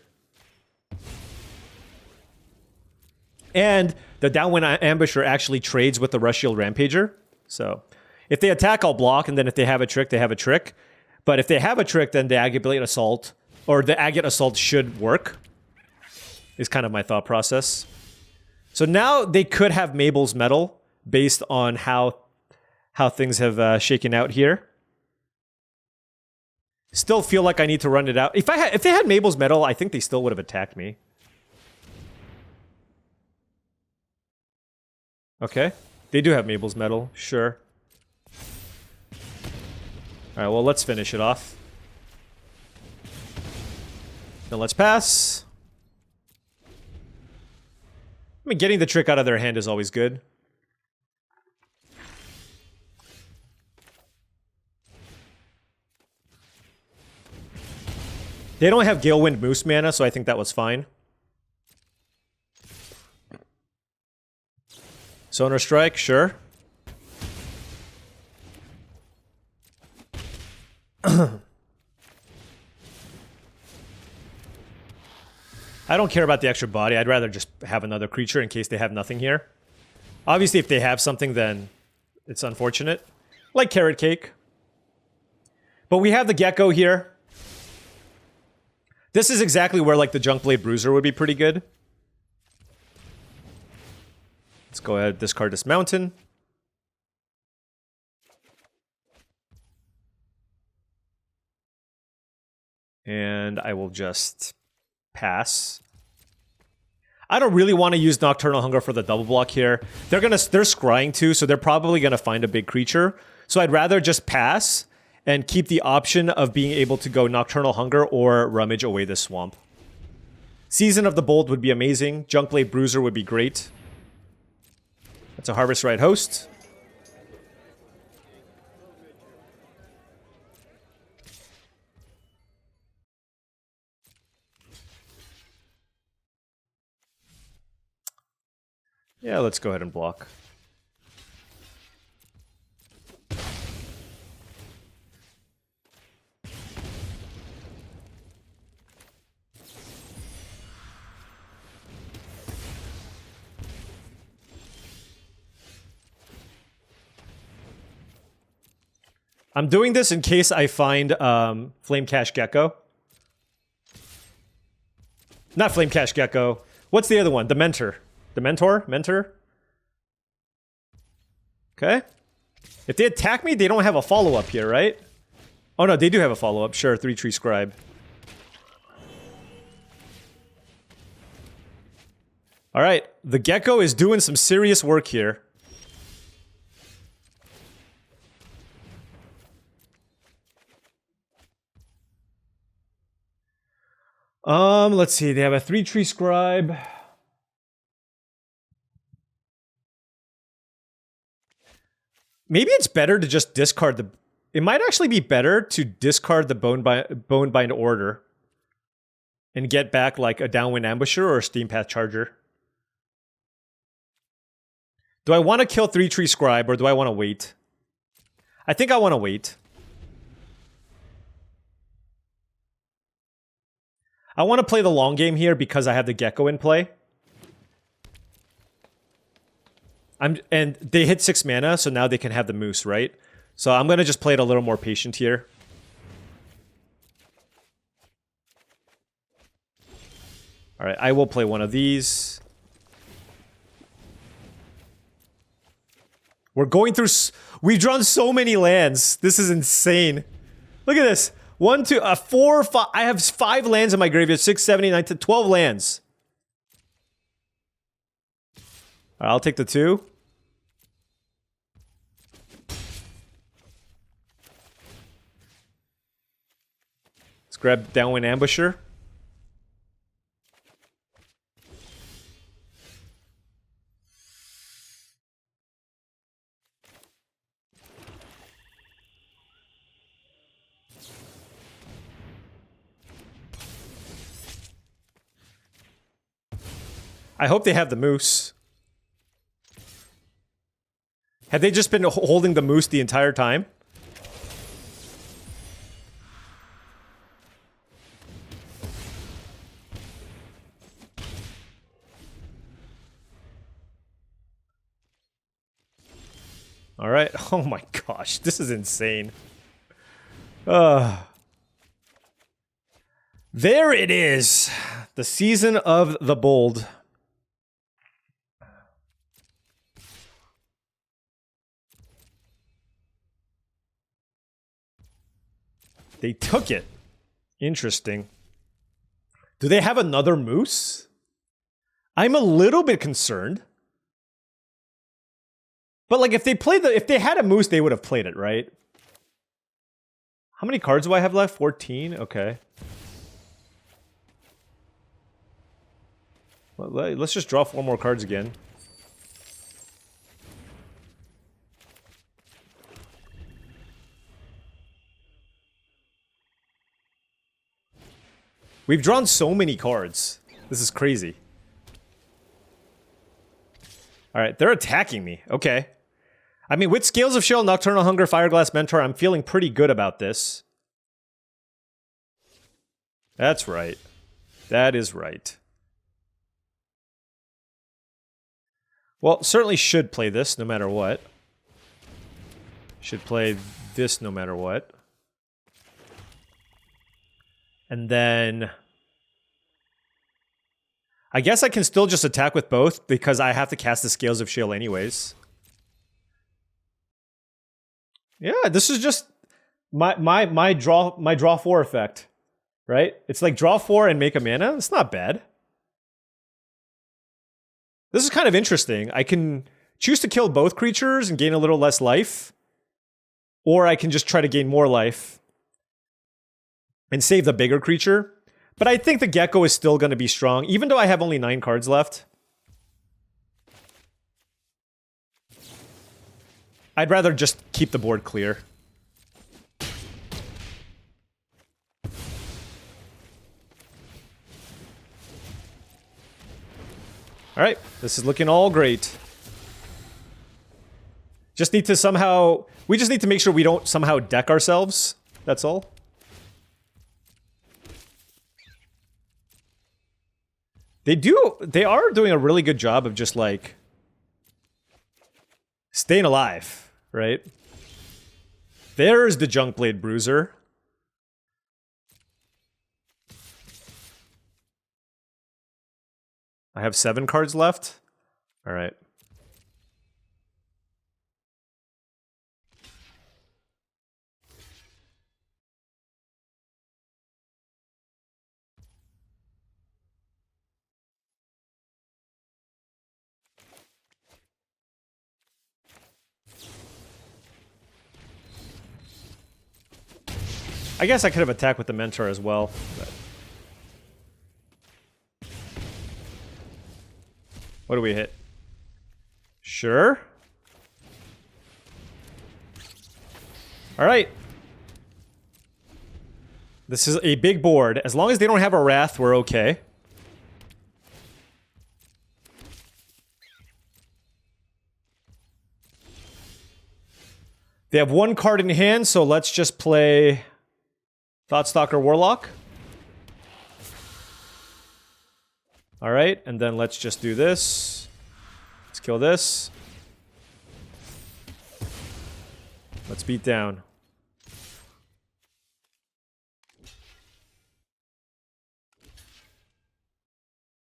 And the Downwind Ambusher actually trades with the Rush Shield Rampager. So if they attack, I'll block, and then if they have a trick, they have a trick. But if they have a trick, then the Agate Blade Assault, or the Agate Assault should work, is kind of my thought process. So now they could have Mabel's Metal based on how things have shaken out here. Still feel like I need to run it out. If they had Mabel's Metal, I think they still would have attacked me. Okay. They do have Mabel's Metal, sure. Alright, well, let's finish it off. Now let's pass. I mean, getting the trick out of their hand is always good. They don't have Galewind Moose mana, so I think that was fine. Sonar Strike, sure. I don't care about the extra body. I'd rather just have another creature in case they have nothing here. Obviously, if they have something, then it's unfortunate. Like Carrot Cake. But we have the Gecko here. This is exactly where, like, the Junkblade Bruiser would be pretty good. Let's go ahead and discard this Mountain. And I will just pass. I don't really want to use Nocturnal Hunger for the double block here. They're scrying too, so they're probably gonna find a big creature. So I'd rather just pass and keep the option of being able to go Nocturnal Hunger or Rummage away the swamp. Season of the Bold would be amazing. Junkblade Bruiser would be great. That's a Harvest Rite Host. Yeah, let's go ahead and block. I'm doing this in case I find Flamecash Gecko. Not Flamecash Gecko. What's the other one? The Mentor. The Mentor? Mentor? Okay. If they attack me, they don't have a follow-up here, right? Oh no, they do have a follow-up. Sure, 3-Tree Scribe. Alright, the Gecko is doing some serious work here. Let's see, they have a 3-Tree Scribe. Maybe it's better to just discard the... It might actually be better to discard the Bonebind Order and get back like a Downwind Ambusher or a Steampath Charger. Do I want to kill 3-Tree Scribe or do I want to wait? I think I want to wait. I want to play the long game here because I have the Gecko in play. And they hit 6 mana, so now they can have the Moose, right? So I'm gonna just play it a little more patient here. All right, I will play one of these. We're going through... We've drawn so many lands. This is insane. Look at this. 1, 2, 4, 5. I have 5 lands in my graveyard. 6, 7, 8, 9, 10, 12 lands. All right, I'll take the 2. Let's grab Downwind Ambusher. I hope they have the Moose. Have they just been holding the Moose the entire time? All right. Oh my gosh, this is insane. There it is. The season of the bold. They took it. Interesting. Do they have another Moose? I'm a little bit concerned. But like if they had a Moose, they would have played it, right? How many cards do I have left? 14? Okay. Well, let's just draw 4 more cards again. We've drawn so many cards. This is crazy. Alright, they're attacking me. Okay. I mean, with Scales of Shell, Nocturnal Hunger, Fireglass Mentor, I'm feeling pretty good about this. That's right. That is right. Well, certainly should play this no matter what. Should play this no matter what. And then... I guess I can still just attack with both because I have to cast the Scales of Shale anyways. Yeah, this is just my draw 4 effect, right? It's like draw 4 and make a mana. It's not bad. This is kind of interesting. I can choose to kill both creatures and gain a little less life, or I can just try to gain more life and save the bigger creature. But I think the Gecko is still going to be strong, even though I have only 9 cards left. I'd rather just keep the board clear. Alright, this is looking all great. Just need to somehow... We just need to make sure we don't somehow deck ourselves. That's all. They are doing a really good job of just, like, staying alive, right? There's the Junkblade Bruiser. I have 7 cards left. All right. I guess I could have attacked with the Mentor as well. But... What do we hit? Sure. Alright. This is a big board. As long as they don't have a Wrath, we're okay. They have 1 card in hand, so let's just play... Thoughtstalker Warlock. Alright, and then let's just do this. Let's kill this. Let's beat down.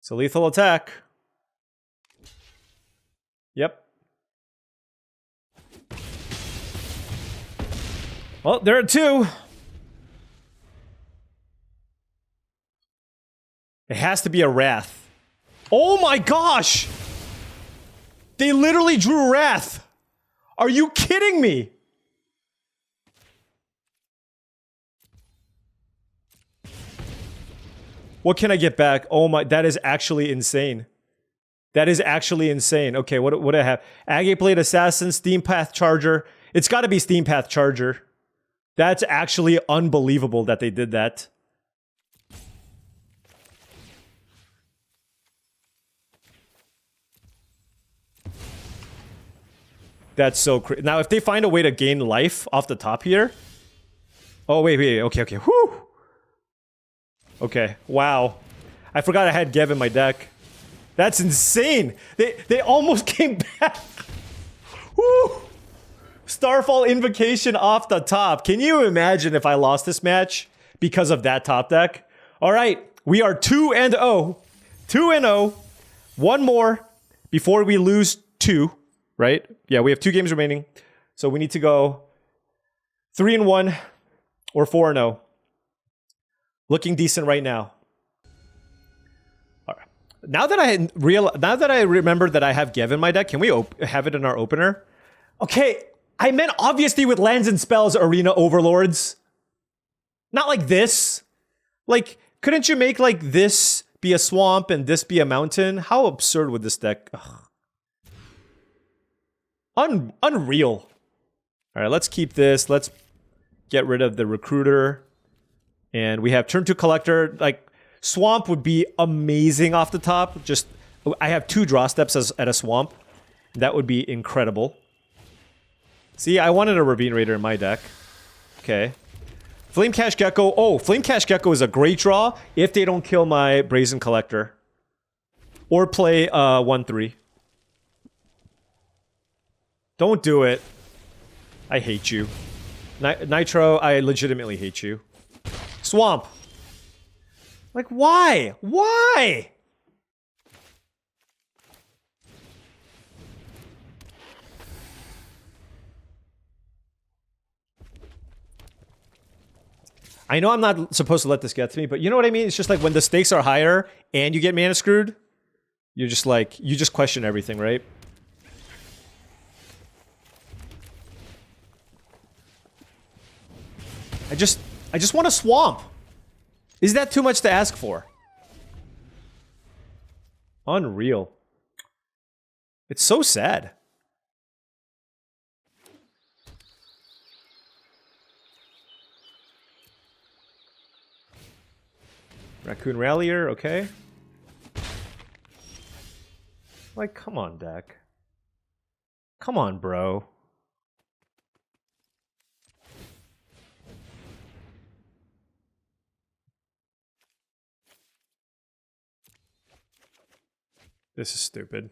It's a lethal attack. Yep. Well, there are two. It has to be a Wrath. Oh my gosh! They literally drew Wrath! Are you kidding me? What can I get back? Oh my, that is actually insane. That is actually insane. Okay, what do I have? Agate Blade Assassin, Steam Path Charger. It's gotta be Steam Path Charger. That's actually unbelievable that they did that. That's so crazy. Now, if they find a way to gain life off the top here... Oh, wait. Okay. Whew! Okay, wow. I forgot I had Gev in my deck. That's insane! They almost came back! Woo! Starfall Invocation off the top. Can you imagine if I lost this match because of that top deck? Alright, we are 2-0. 2-0. One more before we lose 2. Right? Yeah, we have 2 games remaining. So we need to go 3-1 or 4-0. Looking decent right now. All right. Now that I remember that I have Gev in my deck, can we have it in our opener? Okay, I meant obviously with lands and spells, Arena Overlords. Not like this. Like, couldn't you make like this be a swamp and this be a mountain? How absurd would this deck? Ugh. Unreal. All right, let's keep this. Let's get rid of the recruiter. And we have turn 2 collector. Like, swamp would be amazing off the top. Just, I have 2 draw steps at a swamp. That would be incredible. See, I wanted a Ravine Raider in my deck. Okay. Flamecash Gecko. Oh, Flamecash Gecko is a great draw if they don't kill my Brazen Collector. Or play 1-3. Don't do it. I hate you. Nitro, I legitimately hate you. Swamp. Like, why? Why? I know I'm not supposed to let this get to me, but you know what I mean? It's just like when the stakes are higher and you get mana screwed, you're just like, you just question everything, right? I just want a swamp. Is that too much to ask for? Unreal. It's so sad. Raccoon Rallier, okay. Like, come on, deck. Come on, bro. This is stupid.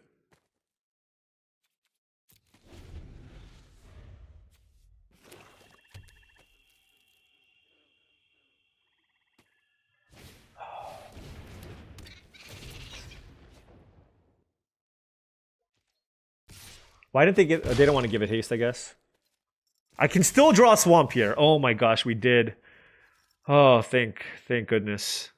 Why didn't they get... They don't want to give it haste, I guess. I can still draw Swamp here. Oh my gosh, we did. Oh, thank goodness.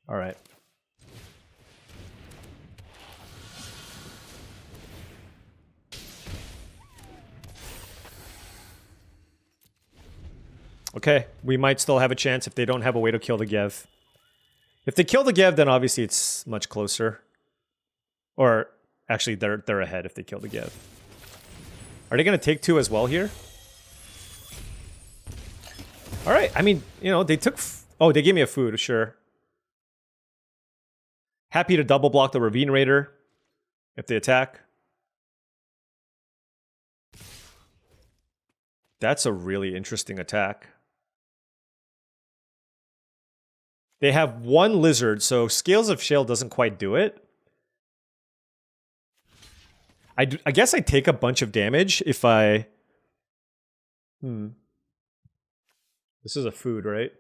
All right. Okay, we might still have a chance if they don't have a way to kill the Gev. If they kill the Gev, then obviously it's much closer. Or, actually, they're ahead if they kill the Gev. Are they going to take 2 as well here? Alright, I mean, you know, they took... Oh, they gave me a food, sure. Happy to double block the Ravine Raider if they attack. That's a really interesting attack. They have one lizard, so Scales of Shale doesn't quite do it. I guess I take a bunch of damage if I... This is a food, right?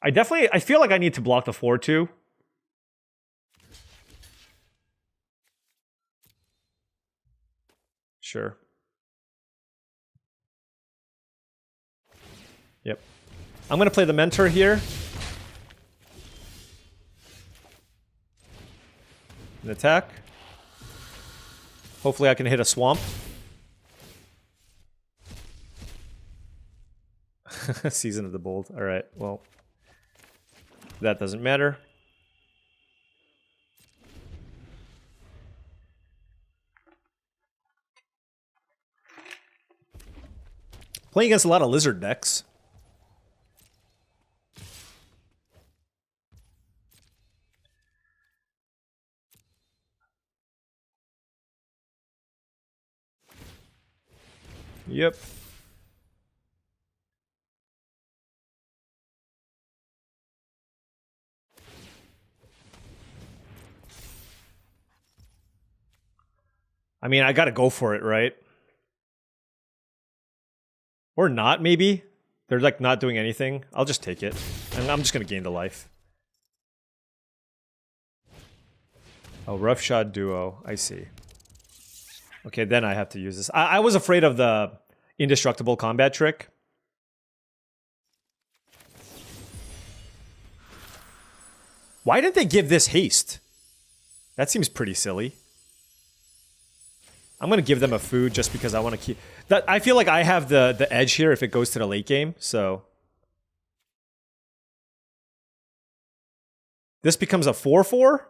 I feel like I need to block the 4-2. Sure. Yep. I'm going to play the Mentor here. An attack. Hopefully I can hit a swamp. Season of the Bold. Alright, well. That doesn't matter. Playing against a lot of lizard decks. Yep. I mean, I gotta go for it, right? Or not, maybe? They're, like, not doing anything. I'll just take it. And I'm just gonna gain the life. Oh, Roughshod Duo. I see. Okay, then I have to use this. I was afraid of the indestructible combat trick. Why didn't they give this haste? That seems pretty silly. I'm gonna give them a food just because I want to keep that. I feel like I have the edge here if it goes to the late game. So this becomes a 4/4.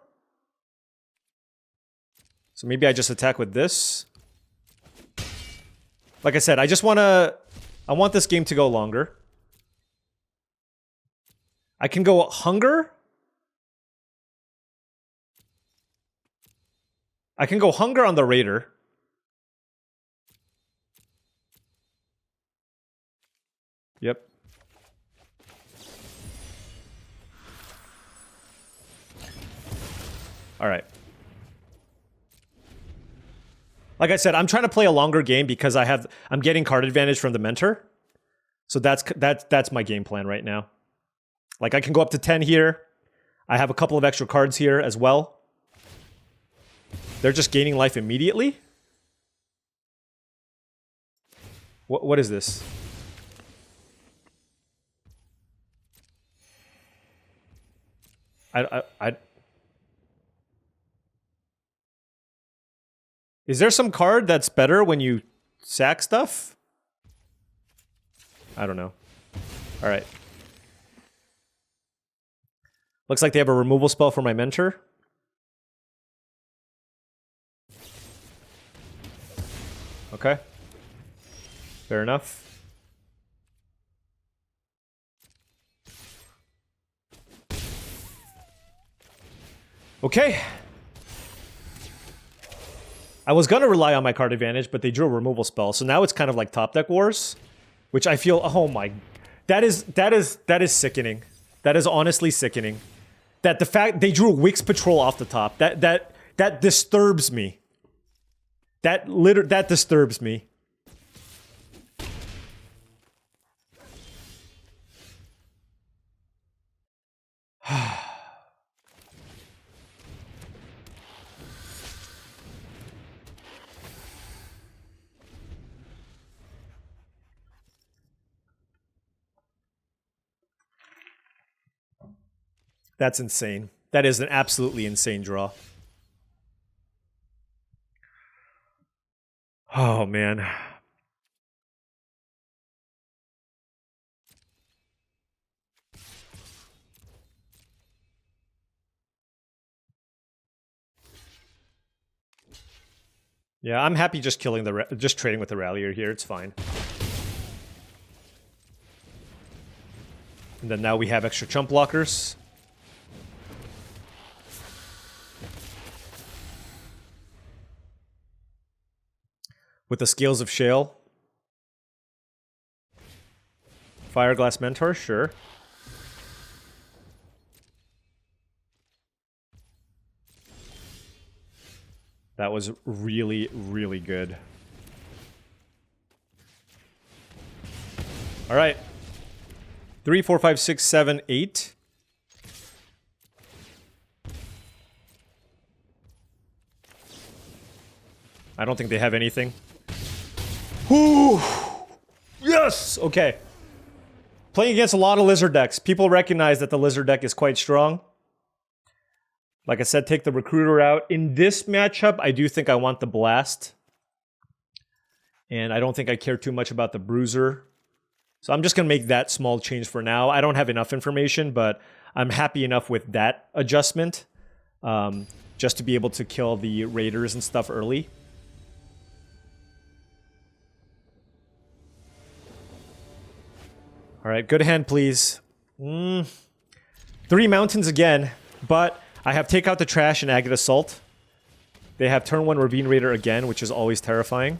So maybe I just attack with this. Like I said, I want this game to go longer. I can go Hunger. I can go Hunger on the Raider. Yep. All right. Like I said, I'm trying to play a longer game because I'm getting card advantage from the Mentor. So that's my game plan right now. Like I can go up to 10 here. I have a couple of extra cards here as well. They're just gaining life immediately. What is this? Is there some card that's better when you sack stuff? I don't know. All right. Looks like they have a removal spell for my Mentor. Okay. Fair enough. Okay. I was gonna rely on my card advantage, but they drew a removal spell, so now it's kind of like top deck wars, which I feel. Oh my, that is sickening. That is honestly sickening. That the fact they drew Wix Patrol off the top, that disturbs me. That disturbs me. That's insane. That is an absolutely insane draw. Oh, man. Yeah, I'm happy just killing just trading with the Rallier here. It's fine. And then now we have extra chump blockers. With the Scales of Shale. Fireglass Mentor, sure. That was really, really good. All right. 3, 4, 5, 6, 7, 8. I don't think they have anything. Whew. Yes! Okay. Playing against a lot of lizard decks. People recognize that the lizard deck is quite strong. Like I said, take the recruiter out. In this matchup, I do think I want the blast. And I don't think I care too much about the bruiser. So I'm just going to make that small change for now. I don't have enough information, but I'm happy enough with that adjustment. Just to be able to kill the raiders and stuff early. Alright, good hand, please. 3 mountains again, but I have Take Out the Trash and Agate Assault. They have turn 1 Ravine Raider again, which is always terrifying.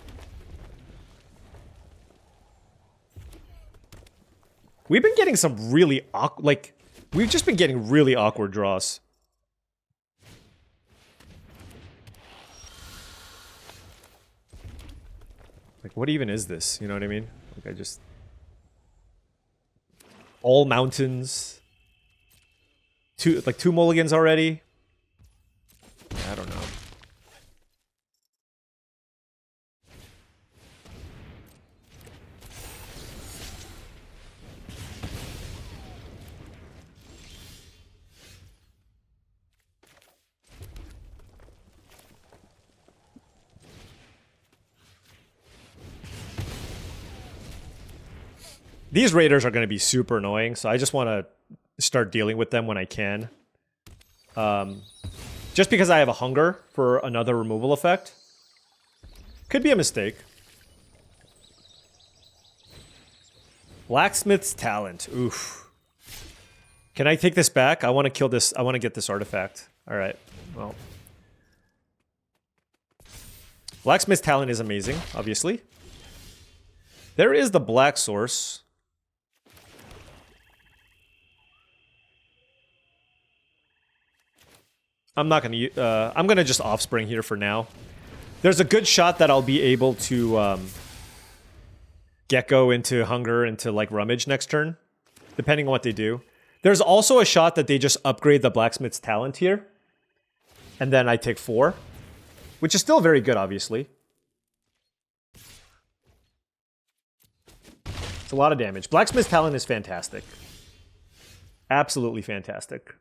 We've been getting some really awkward, like, we've just been getting really awkward draws. Like, what even is this? You know what I mean? Like, I just... All mountains. 2 mulligans already. I don't know. These raiders are going to be super annoying, so I just want to start dealing with them when I can. Just because I have a hunger for another removal effect. Could be a mistake. Blacksmith's Talent. Oof. Can I take this back? I want to kill this. I want to get this artifact. Alright, well. Blacksmith's Talent is amazing, obviously. There is the black source. I'm not going to... I'm going to just Offspring here for now. There's a good shot that I'll be able to Gecko into Hunger into, like, Rummage next turn. Depending on what they do. There's also a shot that they just upgrade the Blacksmith's Talent here. And then I take 4. Which is still very good, obviously. It's a lot of damage. Blacksmith's Talent is fantastic. Absolutely fantastic.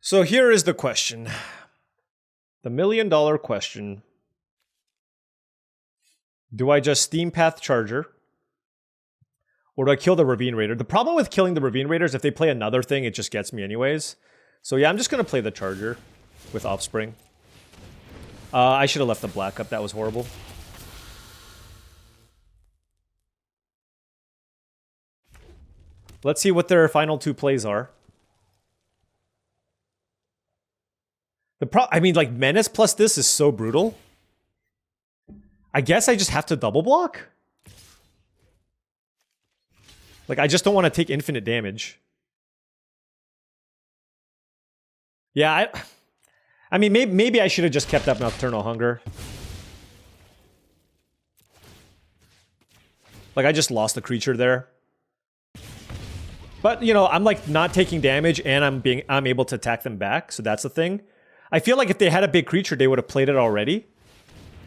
So here is the question. The $1,000,000 question. Do I just Steam Path Charger? Or do I kill the Ravine Raider? The problem with killing the Ravine Raiders, if they play another thing, it just gets me anyways. So yeah, I'm just going to play the Charger with Offspring. I should have left the black up. That was horrible. Let's see what their final 2 plays are. I mean, like, Menace plus this is so brutal. I guess I just have to double block? Like, I just don't want to take infinite damage. Yeah, I mean, maybe I should have just kept up Nocturnal Hunger. Like, I just lost a creature there. But, you know, I'm, like, not taking damage, and I'm able to attack them back, so that's the thing. I feel like if they had a big creature, they would have played it already.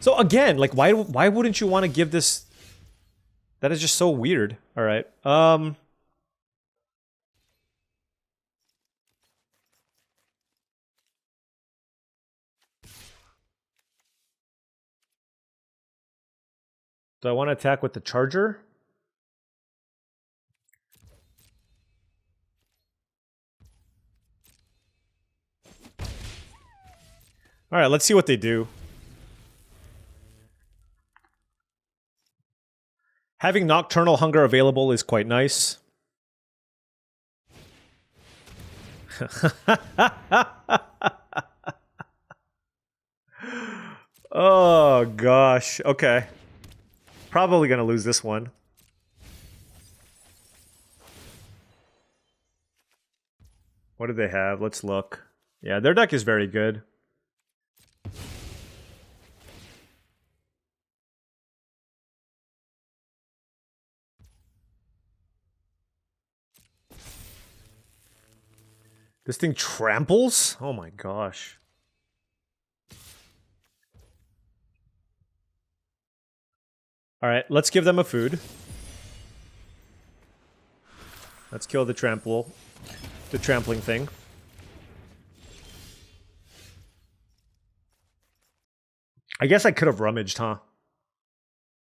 So again, like, why wouldn't you want to give this... That is just so weird. Alright. Do I want to attack with the Charger? Alright, let's see what they do. Having Nocturnal Hunger available is quite nice. Oh, gosh. Okay. Probably gonna lose this one. What do they have? Let's look. Yeah, their deck is very good. This thing tramples? Oh my gosh. Alright, let's give them a food. Let's kill the trampling thing. I guess I could have rummaged, huh?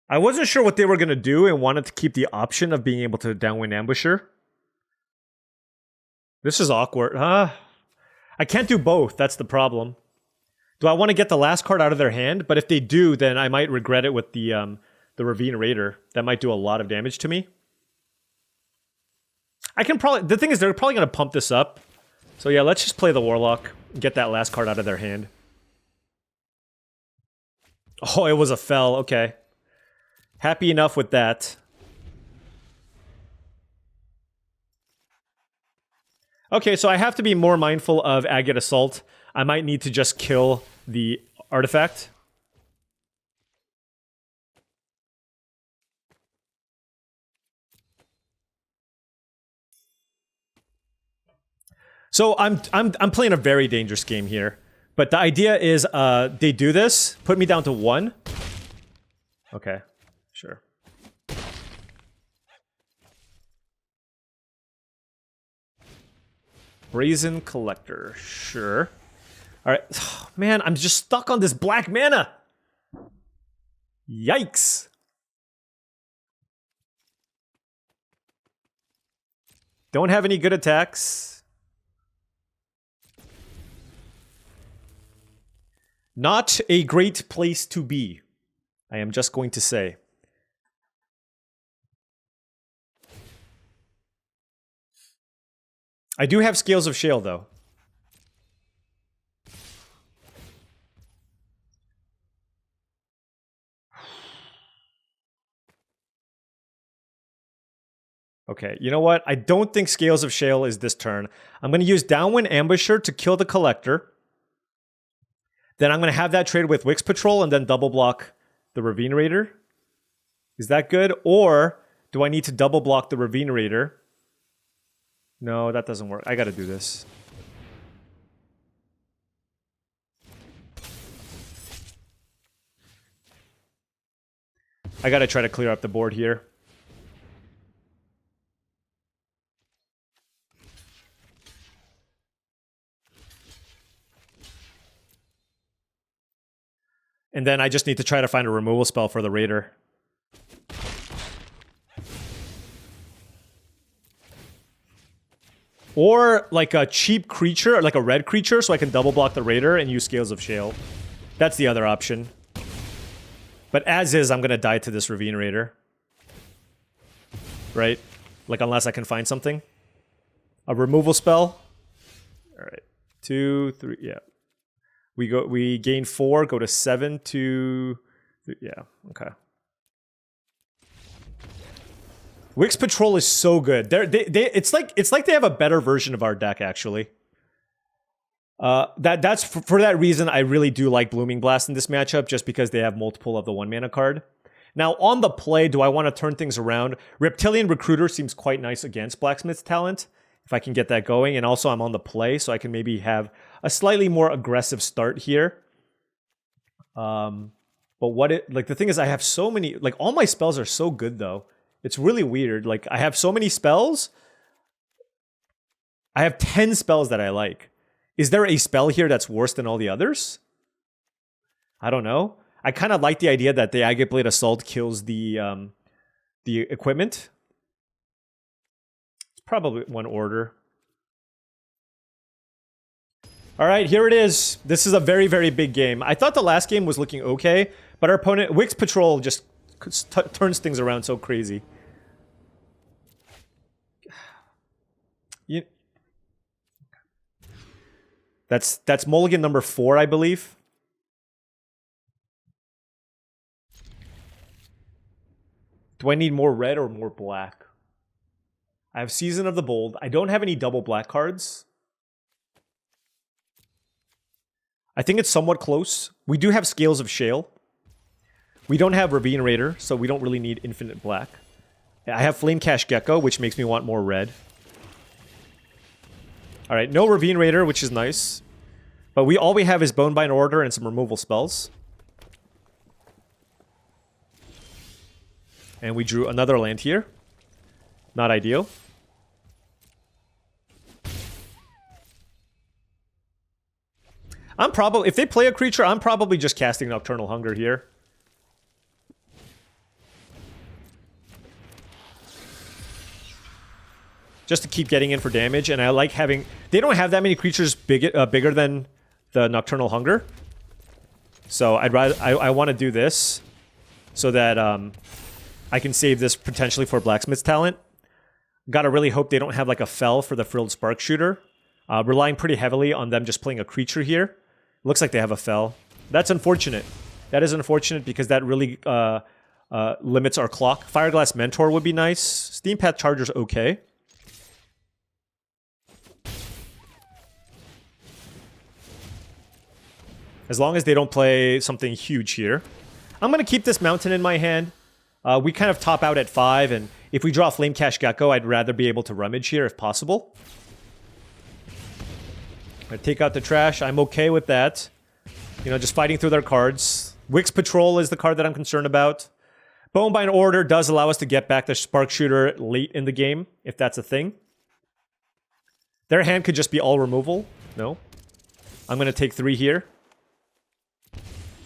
I wasn't sure what they were going to do and wanted to keep the option of being able to downwind ambusher. This is awkward, huh? I can't do both, that's the problem. Do I want to get the last card out of their hand? But if they do, then I might regret it with the Ravine Raider. That might do a lot of damage to me. I can probably... The thing is, they're probably going to pump this up. So yeah, let's just play the Warlock and get that last card out of their hand. Oh, it was a fell. Okay. Happy enough with that. Okay, so I have to be more mindful of Agate Assault. I might need to just kill the artifact. So I'm playing a very dangerous game here. But the idea is they do this, put me down to 1. Okay, sure. Brazen Collector, sure. Alright, oh, man, I'm just stuck on this black mana! Yikes! Don't have any good attacks. Not a great place to be, I am just going to say. I do have Scales of Shale, though. Okay, you know what? I don't think Scales of Shale is this turn. I'm going to use Downwind Ambusher to kill the Collector. Then I'm going to have that trade with Wix Patrol and then double block the Ravine Raider. Is that good? Or do I need to double block the Ravine Raider? No, that doesn't work. I got to do this. I got to try to clear up the board here. And then I just need to try to find a removal spell for the Raider. Or like a cheap creature, like a red creature, so I can double block the Raider and use Scales of Shale. That's the other option. But as is, I'm going to die to this Ravine Raider. Right? Like, unless I can find something. A removal spell. Alright. 2, 3, yeah. We gain 4, go to 7 to... Yeah, okay. Wix Patrol is so good. It's like they have a better version of our deck, actually. That's for that reason, I really do like Blooming Blast in this matchup, just because they have multiple of the 1-mana card. Now, on the play, do I want to turn things around? Reptilian Recruiter seems quite nice against Blacksmith's Talent, if I can get that going. And also, I'm on the play, so I can maybe have a slightly more aggressive start here. But the thing is, I have so many, like, all my spells are so good, though. It's really weird. Like, I have so many spells. I have 10 spells that I like. Is there a spell here that's worse than all the others? I don't know. I kind of like the idea that the Agate Blade Assault kills the equipment. It's probably one order. All right, here it is. This is a very, very big game. I thought the last game was looking okay, but our opponent, Wix Patrol, just turns things around so crazy. That's mulligan number 4, I believe. Do I need more red or more black? I have Season of the Bold. I don't have any double black cards. I think it's somewhat close. We do have Scales of Shale. We don't have Ravine Raider, so we don't really need infinite black. I have Flame Cash Gecko, which makes me want more red. Alright, no Ravine Raider, which is nice. But all we have is Bonebind Order and some removal spells. And we drew another land here. Not ideal. If they play a creature, I'm probably just casting Nocturnal Hunger here. Just to keep getting in for damage, and I like having... They don't have that many creatures bigger than the Nocturnal Hunger. So I want to do this so that I can save this potentially for Blacksmith's Talent. Gotta really hope they don't have like a Fel for the Frilled Spark Shooter. Relying pretty heavily on them just playing a creature here. Looks like they have a Fel. That's unfortunate. That is unfortunate because that really limits our clock. Fireglass Mentor would be nice. Steam Path Charger's okay. As long as they don't play something huge here. I'm going to keep this mountain in my hand. We kind of top out at 5, and if we draw Flame Cash Gecko, I'd rather be able to rummage here if possible. I take out the trash. I'm okay with that. You know, just fighting through their cards. Wix Patrol is the card that I'm concerned about. Bonebind Order does allow us to get back the Spark Shooter late in the game, if that's a thing. Their hand could just be all removal. No. I'm going to take 3 here.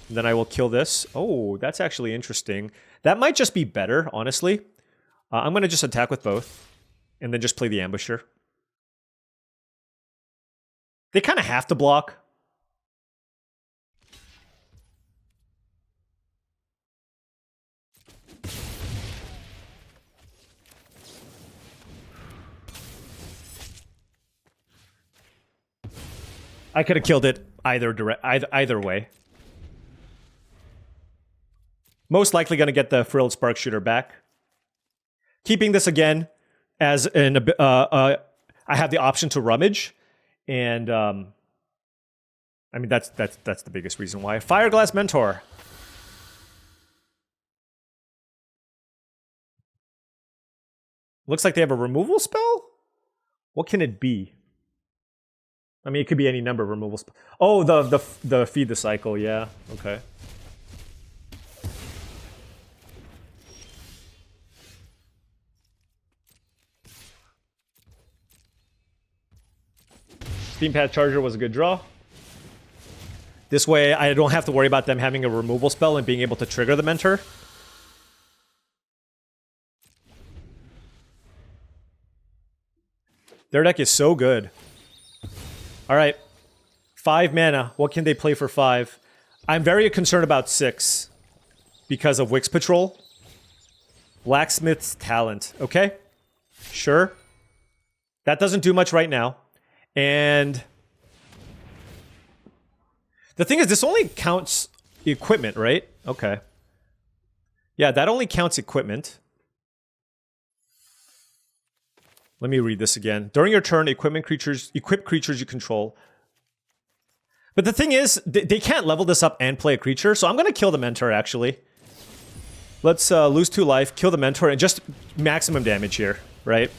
And then I will kill this. Oh, that's actually interesting. That might just be better, honestly. I'm going to just attack with both. And then just play the Ambusher. They kind of have to block. I could have killed it either way. Most likely going to get the Frilled Spark Shooter back. Keeping this again as an... I have the option to rummage. And, I mean, that's the biggest reason why. Fireglass Mentor. Looks like they have a removal spell? What can it be? I mean, it could be any number of removal spells. Oh, the Feed the Cycle, yeah. Okay. Steam Path Charger was a good draw. This way, I don't have to worry about them having a removal spell and being able to trigger the Mentor. Their deck is so good. Alright. 5 mana. What can they play for 5? I'm very concerned about 6. Because of Wix Patrol. Blacksmith's Talent. Okay. Sure. That doesn't do much right now. And the thing is, this only counts equipment, right? Okay. Yeah, that only counts equipment. Let me read this again. During your turn, equip creatures you control. But the thing is, they can't level this up and play a creature, so I'm going to kill the Mentor, actually. Let's lose 2 life, kill the Mentor, and just maximum damage here, right?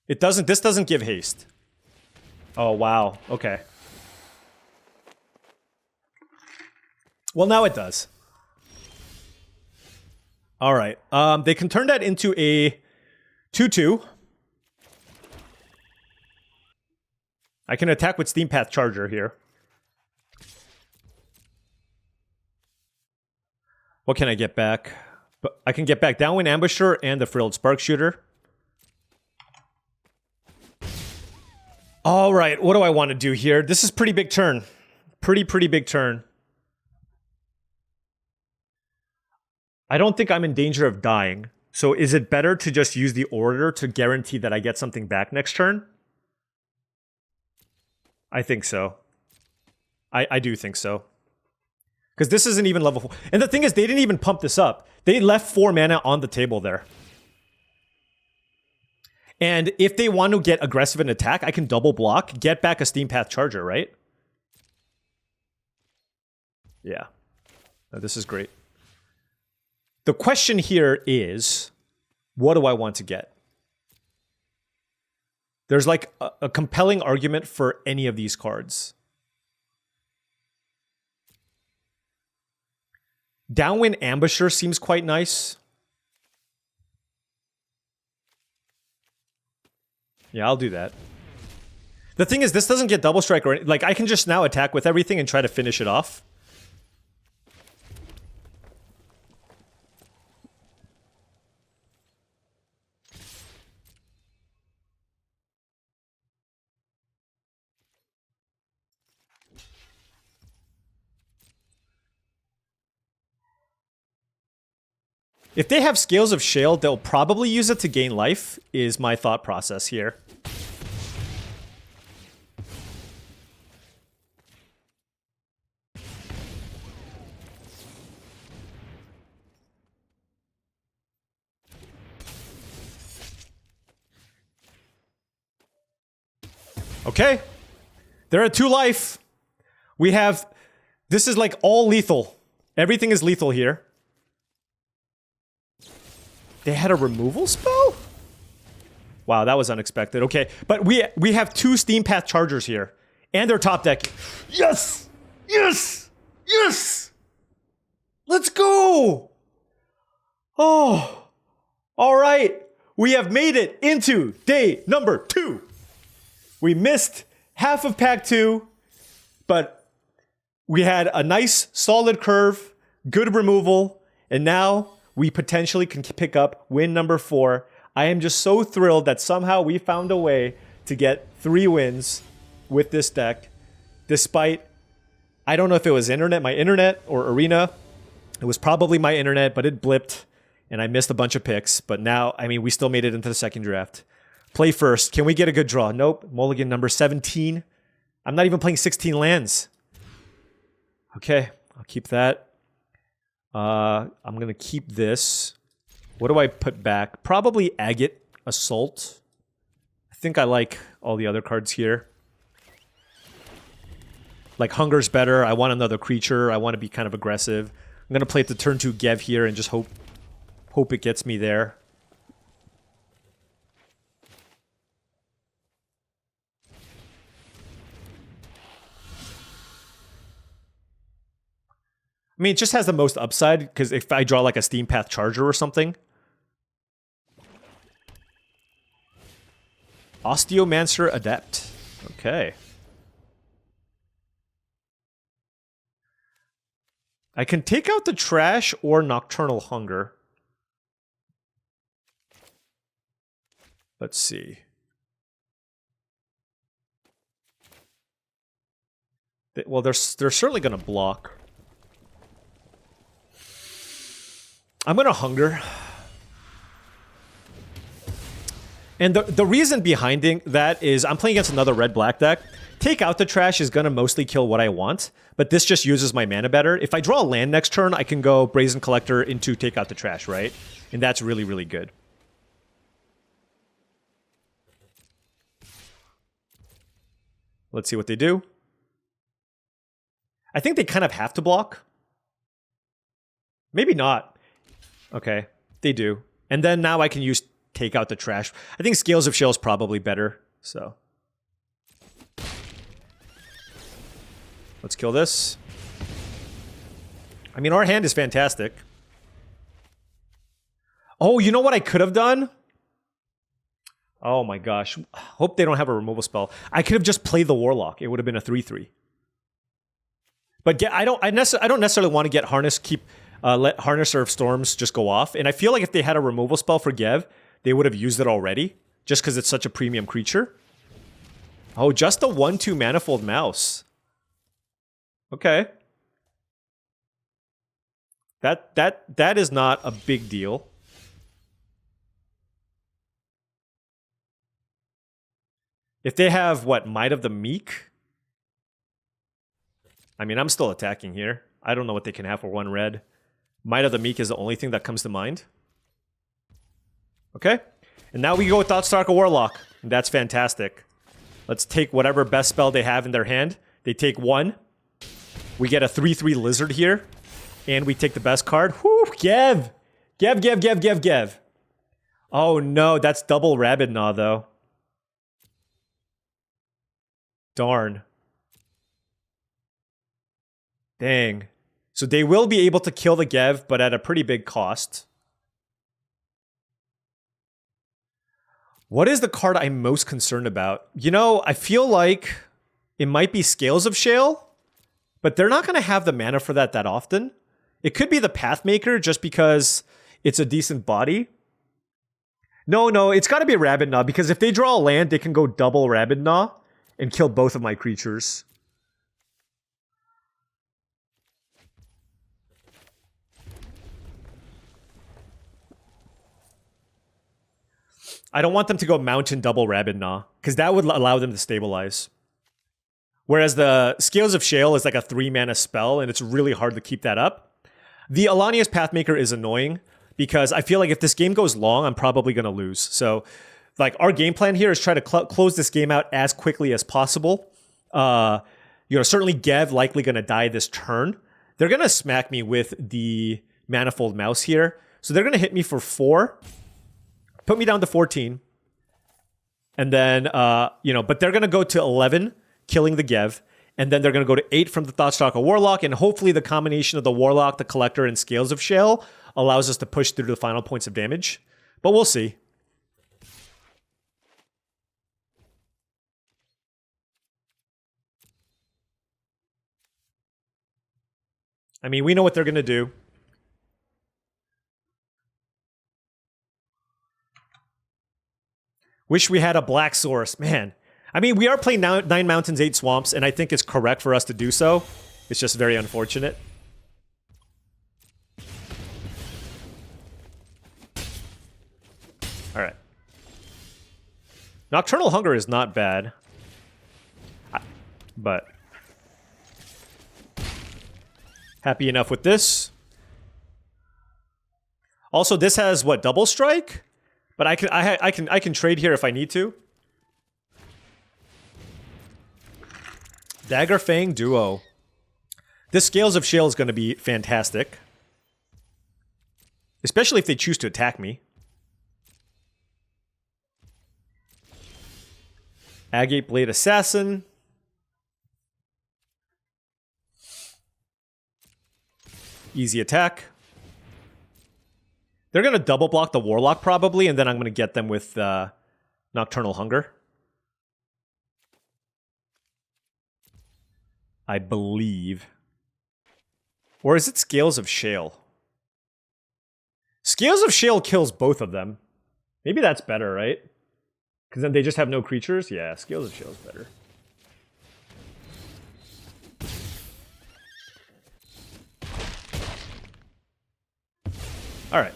This doesn't give haste. Oh, wow. Okay. Well, now it does. Alright. They can turn that into a 2/2. I can attack with Steam Path Charger here. What can I get back? I can get back Downwind Ambusher and the Frilled Spark Shooter. Alright, what do I want to do here? This is pretty big turn. Pretty big turn. I don't think I'm in danger of dying. So is it better to just use the order to guarantee that I get something back next turn? I think so. I do think so. Because this isn't even level 4. And the thing is, they didn't even pump this up. They left 4 mana on the table there. And if they want to get aggressive in attack, I can double block, get back a Steam Path Charger, right? Yeah. This is great. The question here is, what do I want to get? There's like a compelling argument for any of these cards. Downwind Ambusher seems quite nice. Yeah, I'll do that. The thing is, this doesn't get double strike or anything. Like, I can just now attack with everything and try to finish it off. If they have Scales of Shale, they'll probably use it to gain life, is my thought process here. Okay. They're at 2 life. We have... This is like all lethal. Everything is lethal here. They had a removal spell? Wow, that was unexpected. Okay, but we have 2 Steam Path Chargers here. And they're top deck. Yes! Yes! Yes! Let's go! Oh. All right. We have made it into day number 2. We missed half of pack 2, but we had a nice solid curve, good removal, and now we potentially can pick up win number 4. I am just so thrilled that somehow we found a way to get 3 wins with this deck, despite, I don't know if it was my internet or Arena. It was probably my internet, but it blipped, and I missed a bunch of picks. But now, I mean, we still made it into the second draft. Play first. Can we get a good draw? Nope. Mulligan number 17. I'm not even playing 16 lands. Okay, I'll keep that. I'm going to keep this. What do I put back? Probably Agate Assault. I think I like all the other cards here. Like Hunger's better. I want another creature. I want to be kind of aggressive. I'm going to play it to turn 2 Gev here and just hope it gets me there. I mean, it just has the most upside, because if I draw like a Steam Path Charger or something. Osteomancer Adept. Okay. I can take out the trash or Nocturnal Hunger. Let's see. Well, they're certainly going to block. I'm going to Hunger. And the reason behind that is I'm playing against another red-black deck. Take out the trash is going to mostly kill what I want, but this just uses my mana better. If I draw a land next turn, I can go Brazen Collector into take out the trash, right? And that's really, really good. Let's see what they do. I think they kind of have to block. Maybe not. Okay, they do. And then now I can use take out the trash. I think Scales of Shale is probably better, so. Let's kill this. I mean, our hand is fantastic. Oh, you know what I could have done? Oh my gosh. Hope they don't have a removal spell. I could have just played the Warlock. It would have been a 3/3. But I don't necessarily want to get Harness, let Harnesser of Storms just go off. And I feel like if they had a removal spell for Gev, they would have used it already, just because it's such a premium creature. Oh, just a 1/2 Manifold Mouse. Okay. That is not a big deal. If they have, what, Might of the Meek? I mean, I'm still attacking here. I don't know what they can have for 1 red. Might of the Meek is the only thing that comes to mind. Okay. And now we go with Thoughtstalker Warlock. That's fantastic. Let's take whatever best spell they have in their hand. They take 1. We get a 3/3 Lizard here. And we take the best card. Whew, Gev! Gev. Oh no, that's double Rabid Gnaw though. Darn. Dang. So they will be able to kill the Gev, but at a pretty big cost. What is the card I'm most concerned about? You know, I feel like it might be Scales of Shale, but they're not going to have the mana for that often. It could be the Pathmaker just because it's a decent body. No, it's got to be a Rabid Gnaw because if they draw a land, they can go double Rabid Gnaw and kill both of my creatures. I don't want them to go Mountain double Rabid Gnaw, because that would allow them to stabilize. Whereas the Scales of Shale is like a 3-mana spell, and it's really hard to keep that up. The Alania's Pathmaker is annoying, because I feel like if this game goes long, I'm probably going to lose. So, like, our game plan here is try to close this game out as quickly as possible. Certainly Gev likely going to die this turn. They're going to smack me with the Manifold Mouse here. So they're going to hit me for 4. Put me down to 14. And then, but they're going to go to 11, killing the Gev. And then they're going to go to 8 from the Thoughtstalker Warlock. And hopefully the combination of the Warlock, the Collector, and Scales of Shale allows us to push through to the final points of damage. But we'll see. I mean, we know what they're going to do. Wish we had a black source. Man. I mean, we are playing 9 mountains, 8 swamps, and I think it's correct for us to do so. It's just very unfortunate. Alright. Nocturnal Hunger is not bad. But happy enough with this. Also, this has, what, double strike? But I can trade here if I need to. Dagger Fang Duo. This Scales of Shale is going to be fantastic. Especially if they choose to attack me. Agate Blade Assassin. Easy attack. They're going to double block the Warlock probably, and then I'm going to get them with Nocturnal Hunger. I believe. Or is it Scales of Shale? Scales of Shale kills both of them. Maybe that's better, right? Because then they just have no creatures? Yeah, Scales of Shale is better. Alright.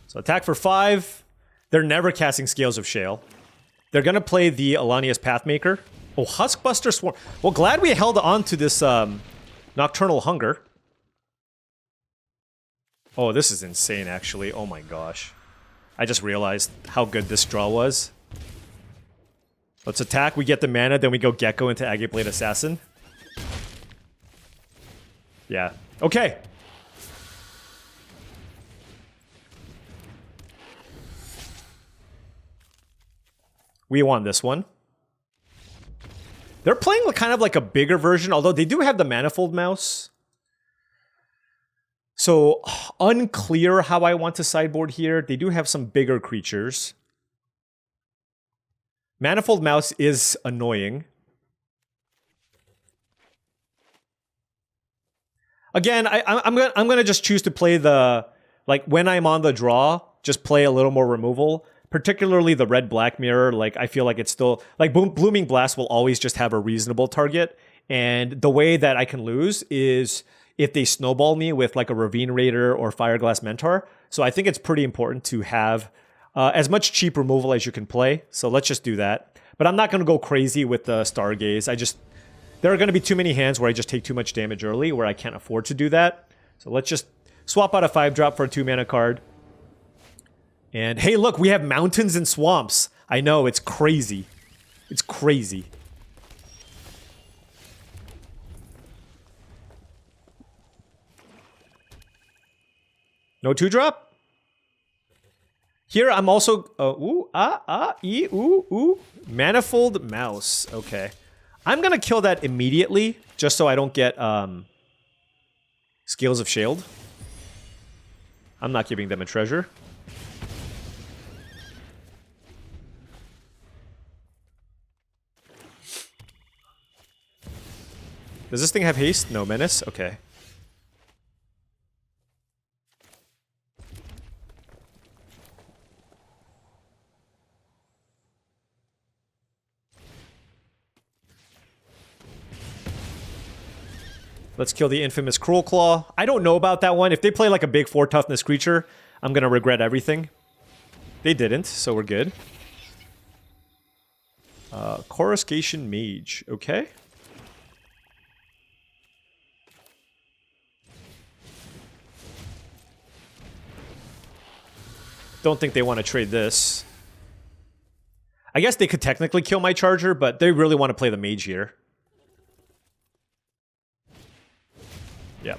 So attack for 5. They're never casting Scales of Shale. They're going to play the Alania's Pathmaker. Oh, Huskbuster Swarm. Well, glad we held on to this Nocturnal Hunger. Oh, this is insane, actually. Oh my gosh. I just realized how good this draw was. Let's attack. We get the mana, then we go Gecko into Agate Blade Assassin. Yeah. Okay. We won this one. They're playing kind of like a bigger version, although they do have the Manifold Mouse. So, unclear how I want to sideboard here. They do have some bigger creatures. Manifold Mouse is annoying. Again, I'm gonna just choose to play the, like, when I'm on the draw, just play a little more removal. Particularly the red-black mirror, like, I feel like it's still... Like, Blooming Blast will always just have a reasonable target, and the way that I can lose is if they snowball me with, like, a Ravine Raider or Fireglass Mentor. So I think it's pretty important to have as much cheap removal as you can play, so let's just do that. But I'm not going to go crazy with the Stargaze. there are going to be too many hands where I just take too much damage early, where I can't afford to do that. So let's just swap out a 5-drop for a 2-mana card. And hey, look, we have mountains and swamps. I know, it's crazy. It's crazy. No 2-drop? Here, I'm also... Manifold Mouse. Okay. I'm going to kill that immediately, just so I don't get Scales of Shield. I'm not giving them a treasure. Does this thing have haste? No menace? Okay. Let's kill the infamous Cruel Claw. I don't know about that one. If they play like a big 4 toughness creature, I'm gonna regret everything. They didn't, so we're good. Coruscation Mage. Okay. Don't think they want to trade this. I guess they could technically kill my Charger, but they really want to play the Mage here. Yep.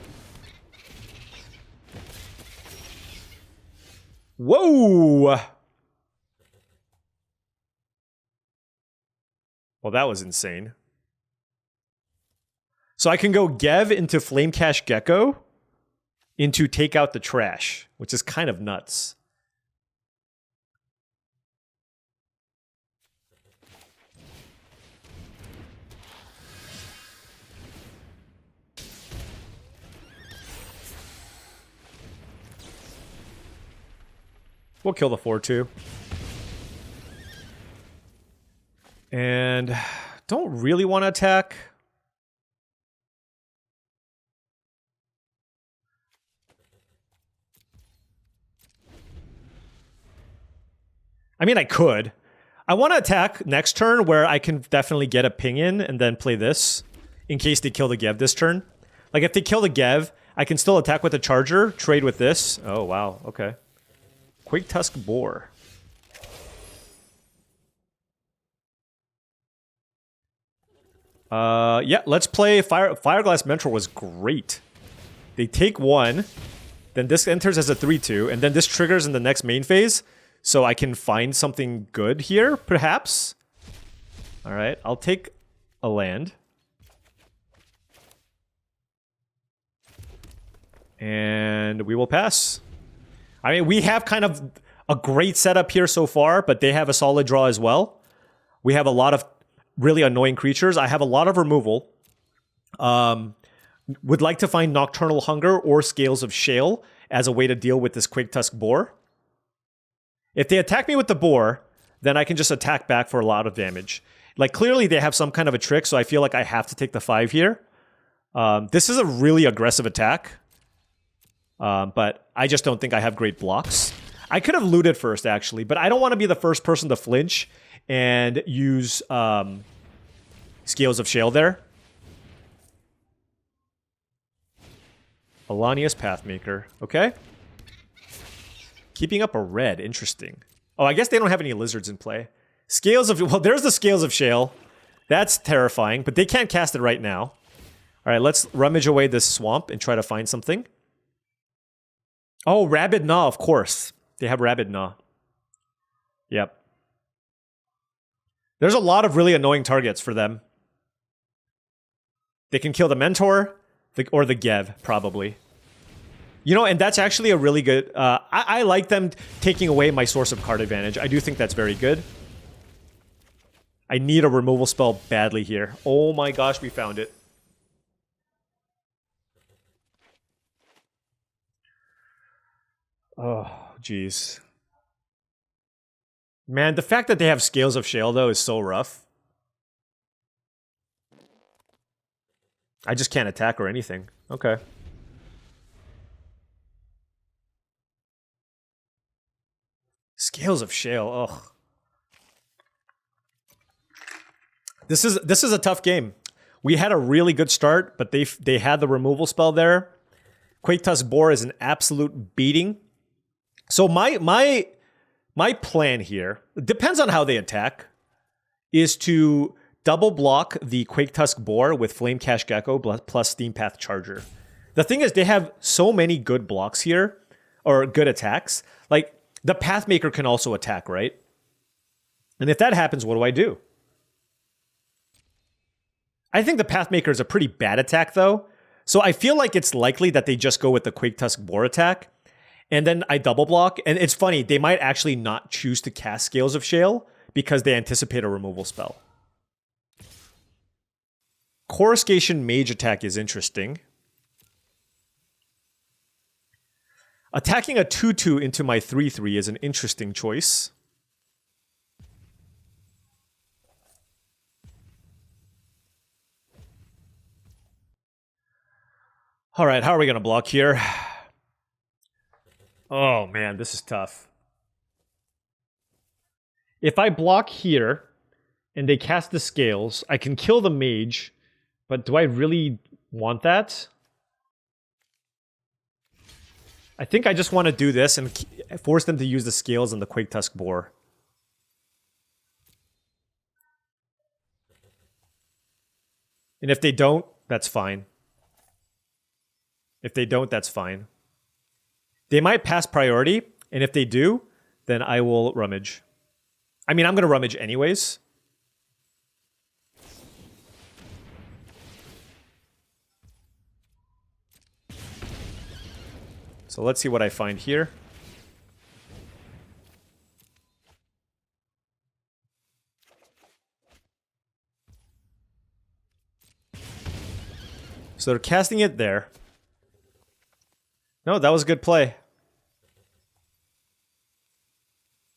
Whoa! Well, that was insane. So I can go Gev into Flamecash Gecko into Take Out the Trash, which is kind of nuts. We'll kill the 4/2. And don't really want to attack. I mean, I could. I want to attack next turn where I can definitely get a ping in and then play this in case they kill the Gev this turn. Like if they kill the Gev, I can still attack with the Charger, trade with this. Oh, wow. Okay. Quake Tusk Boar. Yeah, let's play Fireglass Mentor was great. They take 1, then this enters as a 3/2, and then this triggers in the next main phase, so I can find something good here, perhaps. Alright, I'll take a land. And we will pass. I mean, we have kind of a great setup here so far, but they have a solid draw as well. We have a lot of really annoying creatures. I have a lot of removal. Would like to find Nocturnal Hunger or Scales of Shale as a way to deal with this Quake Tusk Boar. If they attack me with the Boar, then I can just attack back for a lot of damage. Like, clearly they have some kind of a trick, so I feel like I have to take the 5 here. This is a really aggressive attack. But I just don't think I have great blocks. I could have looted first, actually, but I don't want to be the first person to flinch and use Scales of Shale there. Alania's Pathmaker. Okay. Keeping up a red. Interesting. Oh, I guess they don't have any lizards in play. Scales of... Well, there's the Scales of Shale. That's terrifying, but they can't cast it right now. All right, let's rummage away this swamp and try to find something. Oh, Rabid Gnaw, of course. They have Rabid Gnaw. Yep. There's a lot of really annoying targets for them. They can kill the Mentor or the Gev, probably. You know, and that's actually a really good... I like them taking away my source of card advantage. I do think that's very good. I need a removal spell badly here. Oh my gosh, we found it. Oh, jeez. Man, the fact that they have Scales of Shale, though, is so rough. I just can't attack or anything. Okay. Scales of Shale, ugh. This is a tough game. We had a really good start, but they had the removal spell there. Quaketusk Boar is an absolute beating. So my plan here, depends on how they attack, is to double block the Quaketusk Boar with Flamecash Gecko plus Steampath Charger. The thing is, they have so many good blocks here, or good attacks. Like, the Pathmaker can also attack, right? And if that happens, what do I do? I think the Pathmaker is a pretty bad attack, though. So I feel like it's likely that they just go with the Quaketusk Boar attack. And then I double block. And it's funny, they might actually not choose to cast Scales of Shale because they anticipate a removal spell. Coruscation Mage attack is interesting. Attacking a 2/2 into my 3/3 is an interesting choice. All right, how are we going to block here? Oh man, this is tough. If I block here and they cast the Scales, I can kill the Mage, but do I really want that? I think I just want to do this and force them to use the Scales and the Quaketusk Boar. And if they don't, that's fine. If they don't, that's fine. They might pass priority, and if they do, then I will rummage. I mean, I'm going to rummage anyways. So let's see what I find here. So they're casting it there. No, that was a good play.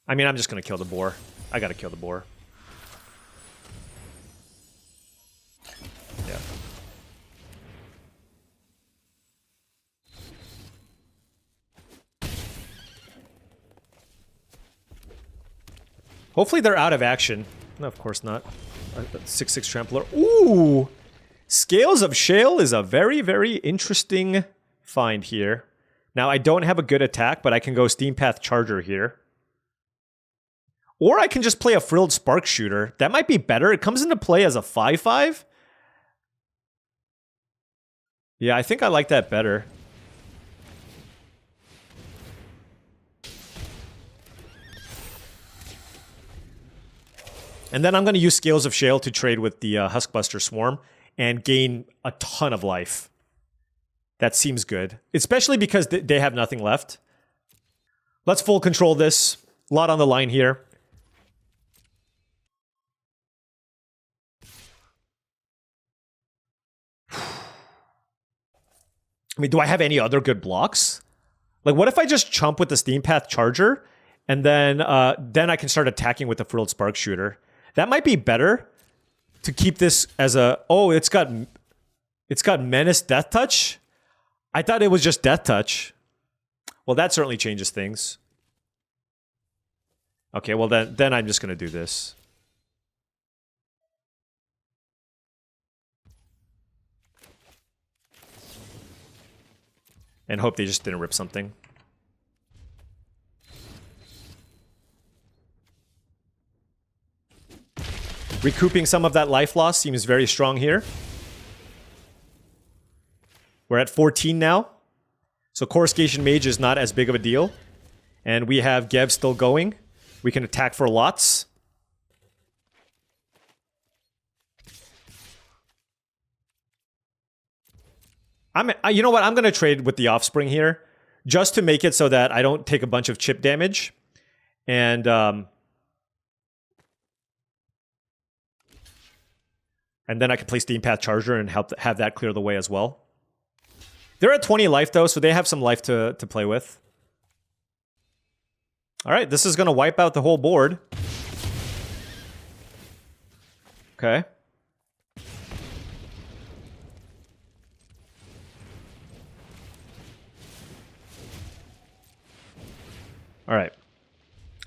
I mean, I'm just going to kill the boar. I got to kill the boar. Yeah. Hopefully they're out of action. No, of course not. 6/6 Trampler. Ooh! Scales of Shale is a very, very interesting find here. Now, I don't have a good attack, but I can go Steampath Charger here. Or I can just play a Frilled Spark Shooter. That might be better. It comes into play as a 5/5. Yeah, I think I like that better. And then I'm going to use Scales of Shale to trade with the Huskbuster Swarm and gain a ton of life. That seems good. Especially because they have nothing left. Let's full control this. A lot on the line here. I mean, do I have any other good blocks? Like, what if I just chump with the Steampath Charger, and then I can start attacking with the Frilled Spark Shooter? That might be better to keep this as a... Oh, it's got Menace Death Touch? I thought it was just Death Touch. Well, that certainly changes things. Okay, well then I'm just going to do this. And hope they just didn't rip something. Recouping some of that life loss seems very strong here. We're at 14 now. So Coruscation Mage is not as big of a deal. And we have Gev still going. We can attack for lots. You know what? I'm going to trade with the Offspring here. Just to make it so that I don't take a bunch of chip damage. And then I can play Steampath Charger and have that clear the way as well. They're at 20 life, though, so they have some life to play with. Alright, this is going to wipe out the whole board. Okay. Alright.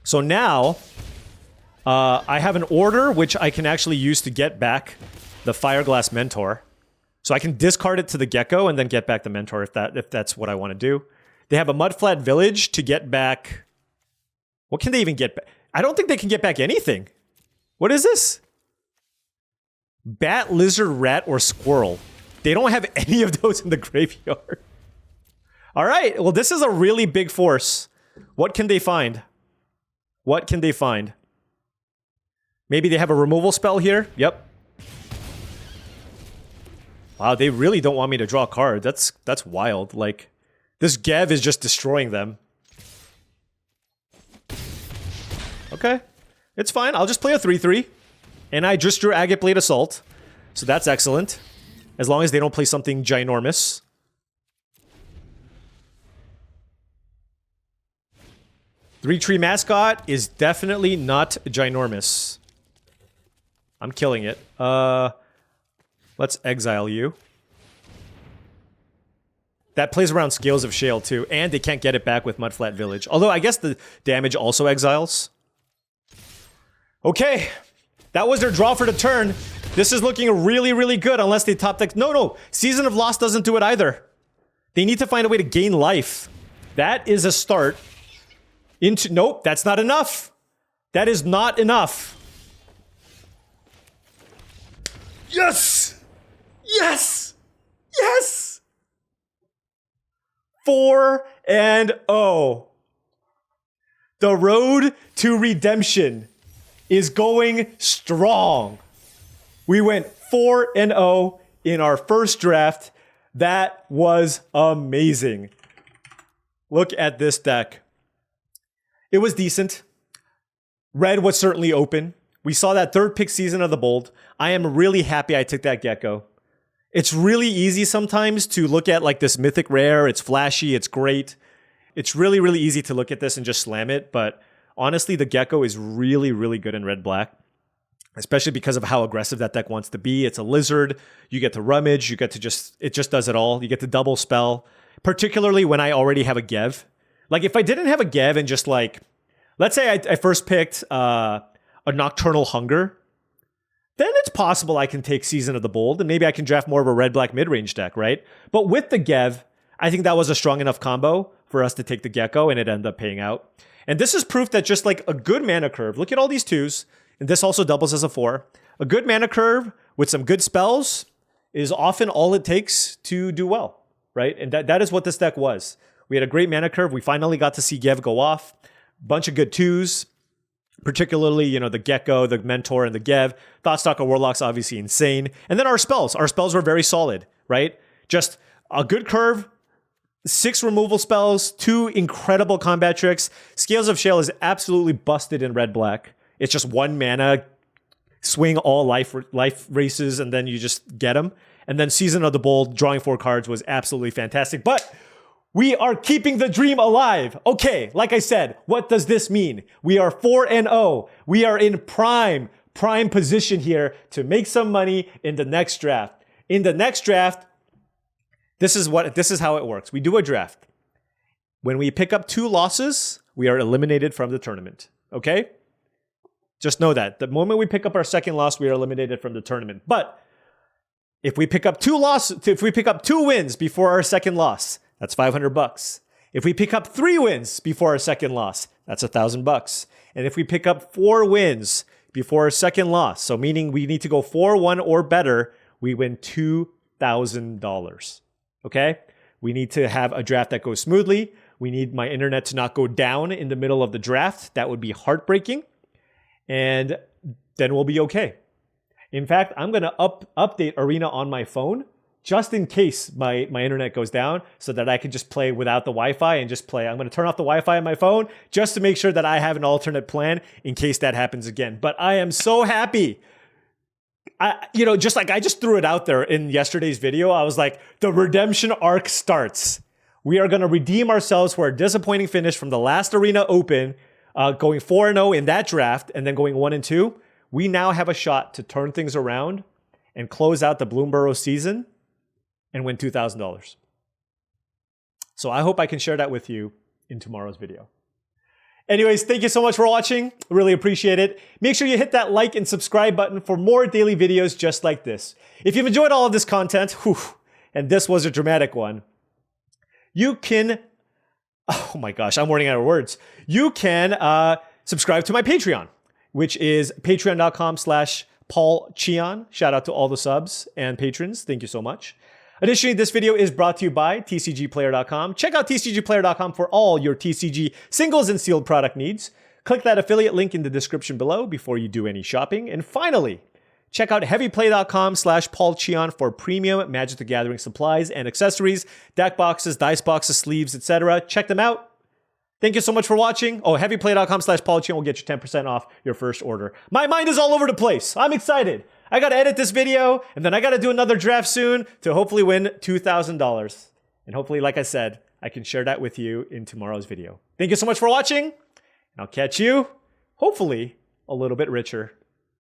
So now, I have an order which I can actually use to get back the Fireglass Mentor. So I can discard it to the Gecko and then get back the Mentor if that's what I want to do. They have a Mudflat Village to get back... What can they even get back? I don't think they can get back anything. What is this? Bat, lizard, rat, or squirrel. They don't have any of those in the graveyard. All right, well, this is a really big force. What can they find? What can they find? Maybe they have a removal spell here? Yep. Wow, they really don't want me to draw a card. That's wild. Like, this Gev is just destroying them. Okay. It's fine. I'll just play a 3/3. And I just drew Agate Blade Assault. So that's excellent. As long as they don't play something ginormous. Three-Tree Mascot is definitely not ginormous. I'm killing it. Let's exile you. That plays around Scales of Shale too, and they can't get it back with Mudflat Village. Although I guess the damage also exiles. Okay, that was their draw for the turn. This is looking really, really good unless they top deck. No, Season of Loss doesn't do it either. They need to find a way to gain life. That is a start. Nope, that's not enough. That is not enough. Yes! Yes! Yes! 4-0. The road to redemption is going strong. We went 4-0 in our first draft. That was amazing. Look at this deck. It was decent. Red was certainly open. We saw that third pick Season of the Bold. I am really happy I took that Gecko. It's really easy sometimes to look at like this mythic rare. It's flashy. It's great. It's really, really easy to look at this and just slam it. But honestly, the Gecko is really, really good in red-black, especially because of how aggressive that deck wants to be. It's a lizard. You get to rummage. You get to it just does it all. You get to double spell, particularly when I already have a Gev. Like if I didn't have a Gev and just like, let's say I first picked a Nocturnal Hunger, then it's possible I can take Season of the Bold and maybe I can draft more of a red-black mid-range deck, right? But with the Gev, I think that was a strong enough combo for us to take the Gecko and it ended up paying out. And this is proof that just like a good mana curve, look at all these 2s, and this also doubles as a 4. A good mana curve with some good spells is often all it takes to do well, right? And that is what this deck was. We had a great mana curve. We finally got to see Gev go off. Bunch of good 2s. Particularly, you know, the Gecko, the Mentor, and the Gev. Thoughtstalker Warlock's obviously insane. And then our spells. Our spells were very solid, right? Just a good curve, 6 removal spells, 2 incredible combat tricks. Scales of Shale is absolutely busted in red-black. It's just 1 mana, swing all life races, and then you just get them. And then Season of the Bold, drawing 4 cards was absolutely fantastic. But we are keeping the dream alive. Okay, like I said, what does this mean? We are 4-0. We are in prime position here to make some money in the next draft. In the next draft, this is how it works. We do a draft. When we pick up 2 losses, we are eliminated from the tournament. Okay? Just know that. The moment we pick up our second loss, we are eliminated from the tournament. But if we pick up 2 wins before our second loss, that's $500. If we pick up 3 wins before our second loss, that's $1,000. And if we pick up 4 wins before our second loss, so meaning we need to go 4-1 or better, we win $2,000. Okay? We need to have a draft that goes smoothly. We need my internet to not go down in the middle of the draft. That would be heartbreaking. And then we'll be okay. In fact, I'm going to update Arena on my phone just in case my internet goes down so that I can just play without the Wi-Fi and just play. I'm going to turn off the Wi-Fi on my phone just to make sure that I have an alternate plan in case that happens again. But I am so happy. I just threw it out there in yesterday's video. I was like, the redemption arc starts. We are going to redeem ourselves for a disappointing finish from the last Arena Open, going 4-0 in that draft and then going 1-2. We now have a shot to turn things around and close out the Bloomburrow season and win $2,000. So I hope I can share that with you in tomorrow's video. Anyways, thank you so much for watching. Really appreciate it. Make sure you hit that like and subscribe button for more daily videos just like this. If you've enjoyed all of this content, and this was a dramatic one, you can, oh my gosh, I'm running out of words. You can subscribe to my Patreon, which is patreon.com/paulcheon. Shout out to all the subs and patrons. Thank you so much. Additionally, this video is brought to you by tcgplayer.com. Check out tcgplayer.com for all your TCG singles and sealed product needs. Click that affiliate link in the description below before you do any shopping. And finally, check out heavyplay.com/paulcheon for premium Magic the Gathering supplies and accessories, deck boxes, dice boxes, sleeves, etc. Check them out. Thank you so much for watching. Oh, heavyplay.com/paulcheon will get you 10% off your first order. My mind is all over the place. I'm excited. I got to edit this video, and then I got to do another draft soon to hopefully win $2,000. And hopefully, like I said, I can share that with you in tomorrow's video. Thank you so much for watching, and I'll catch you, hopefully, a little bit richer.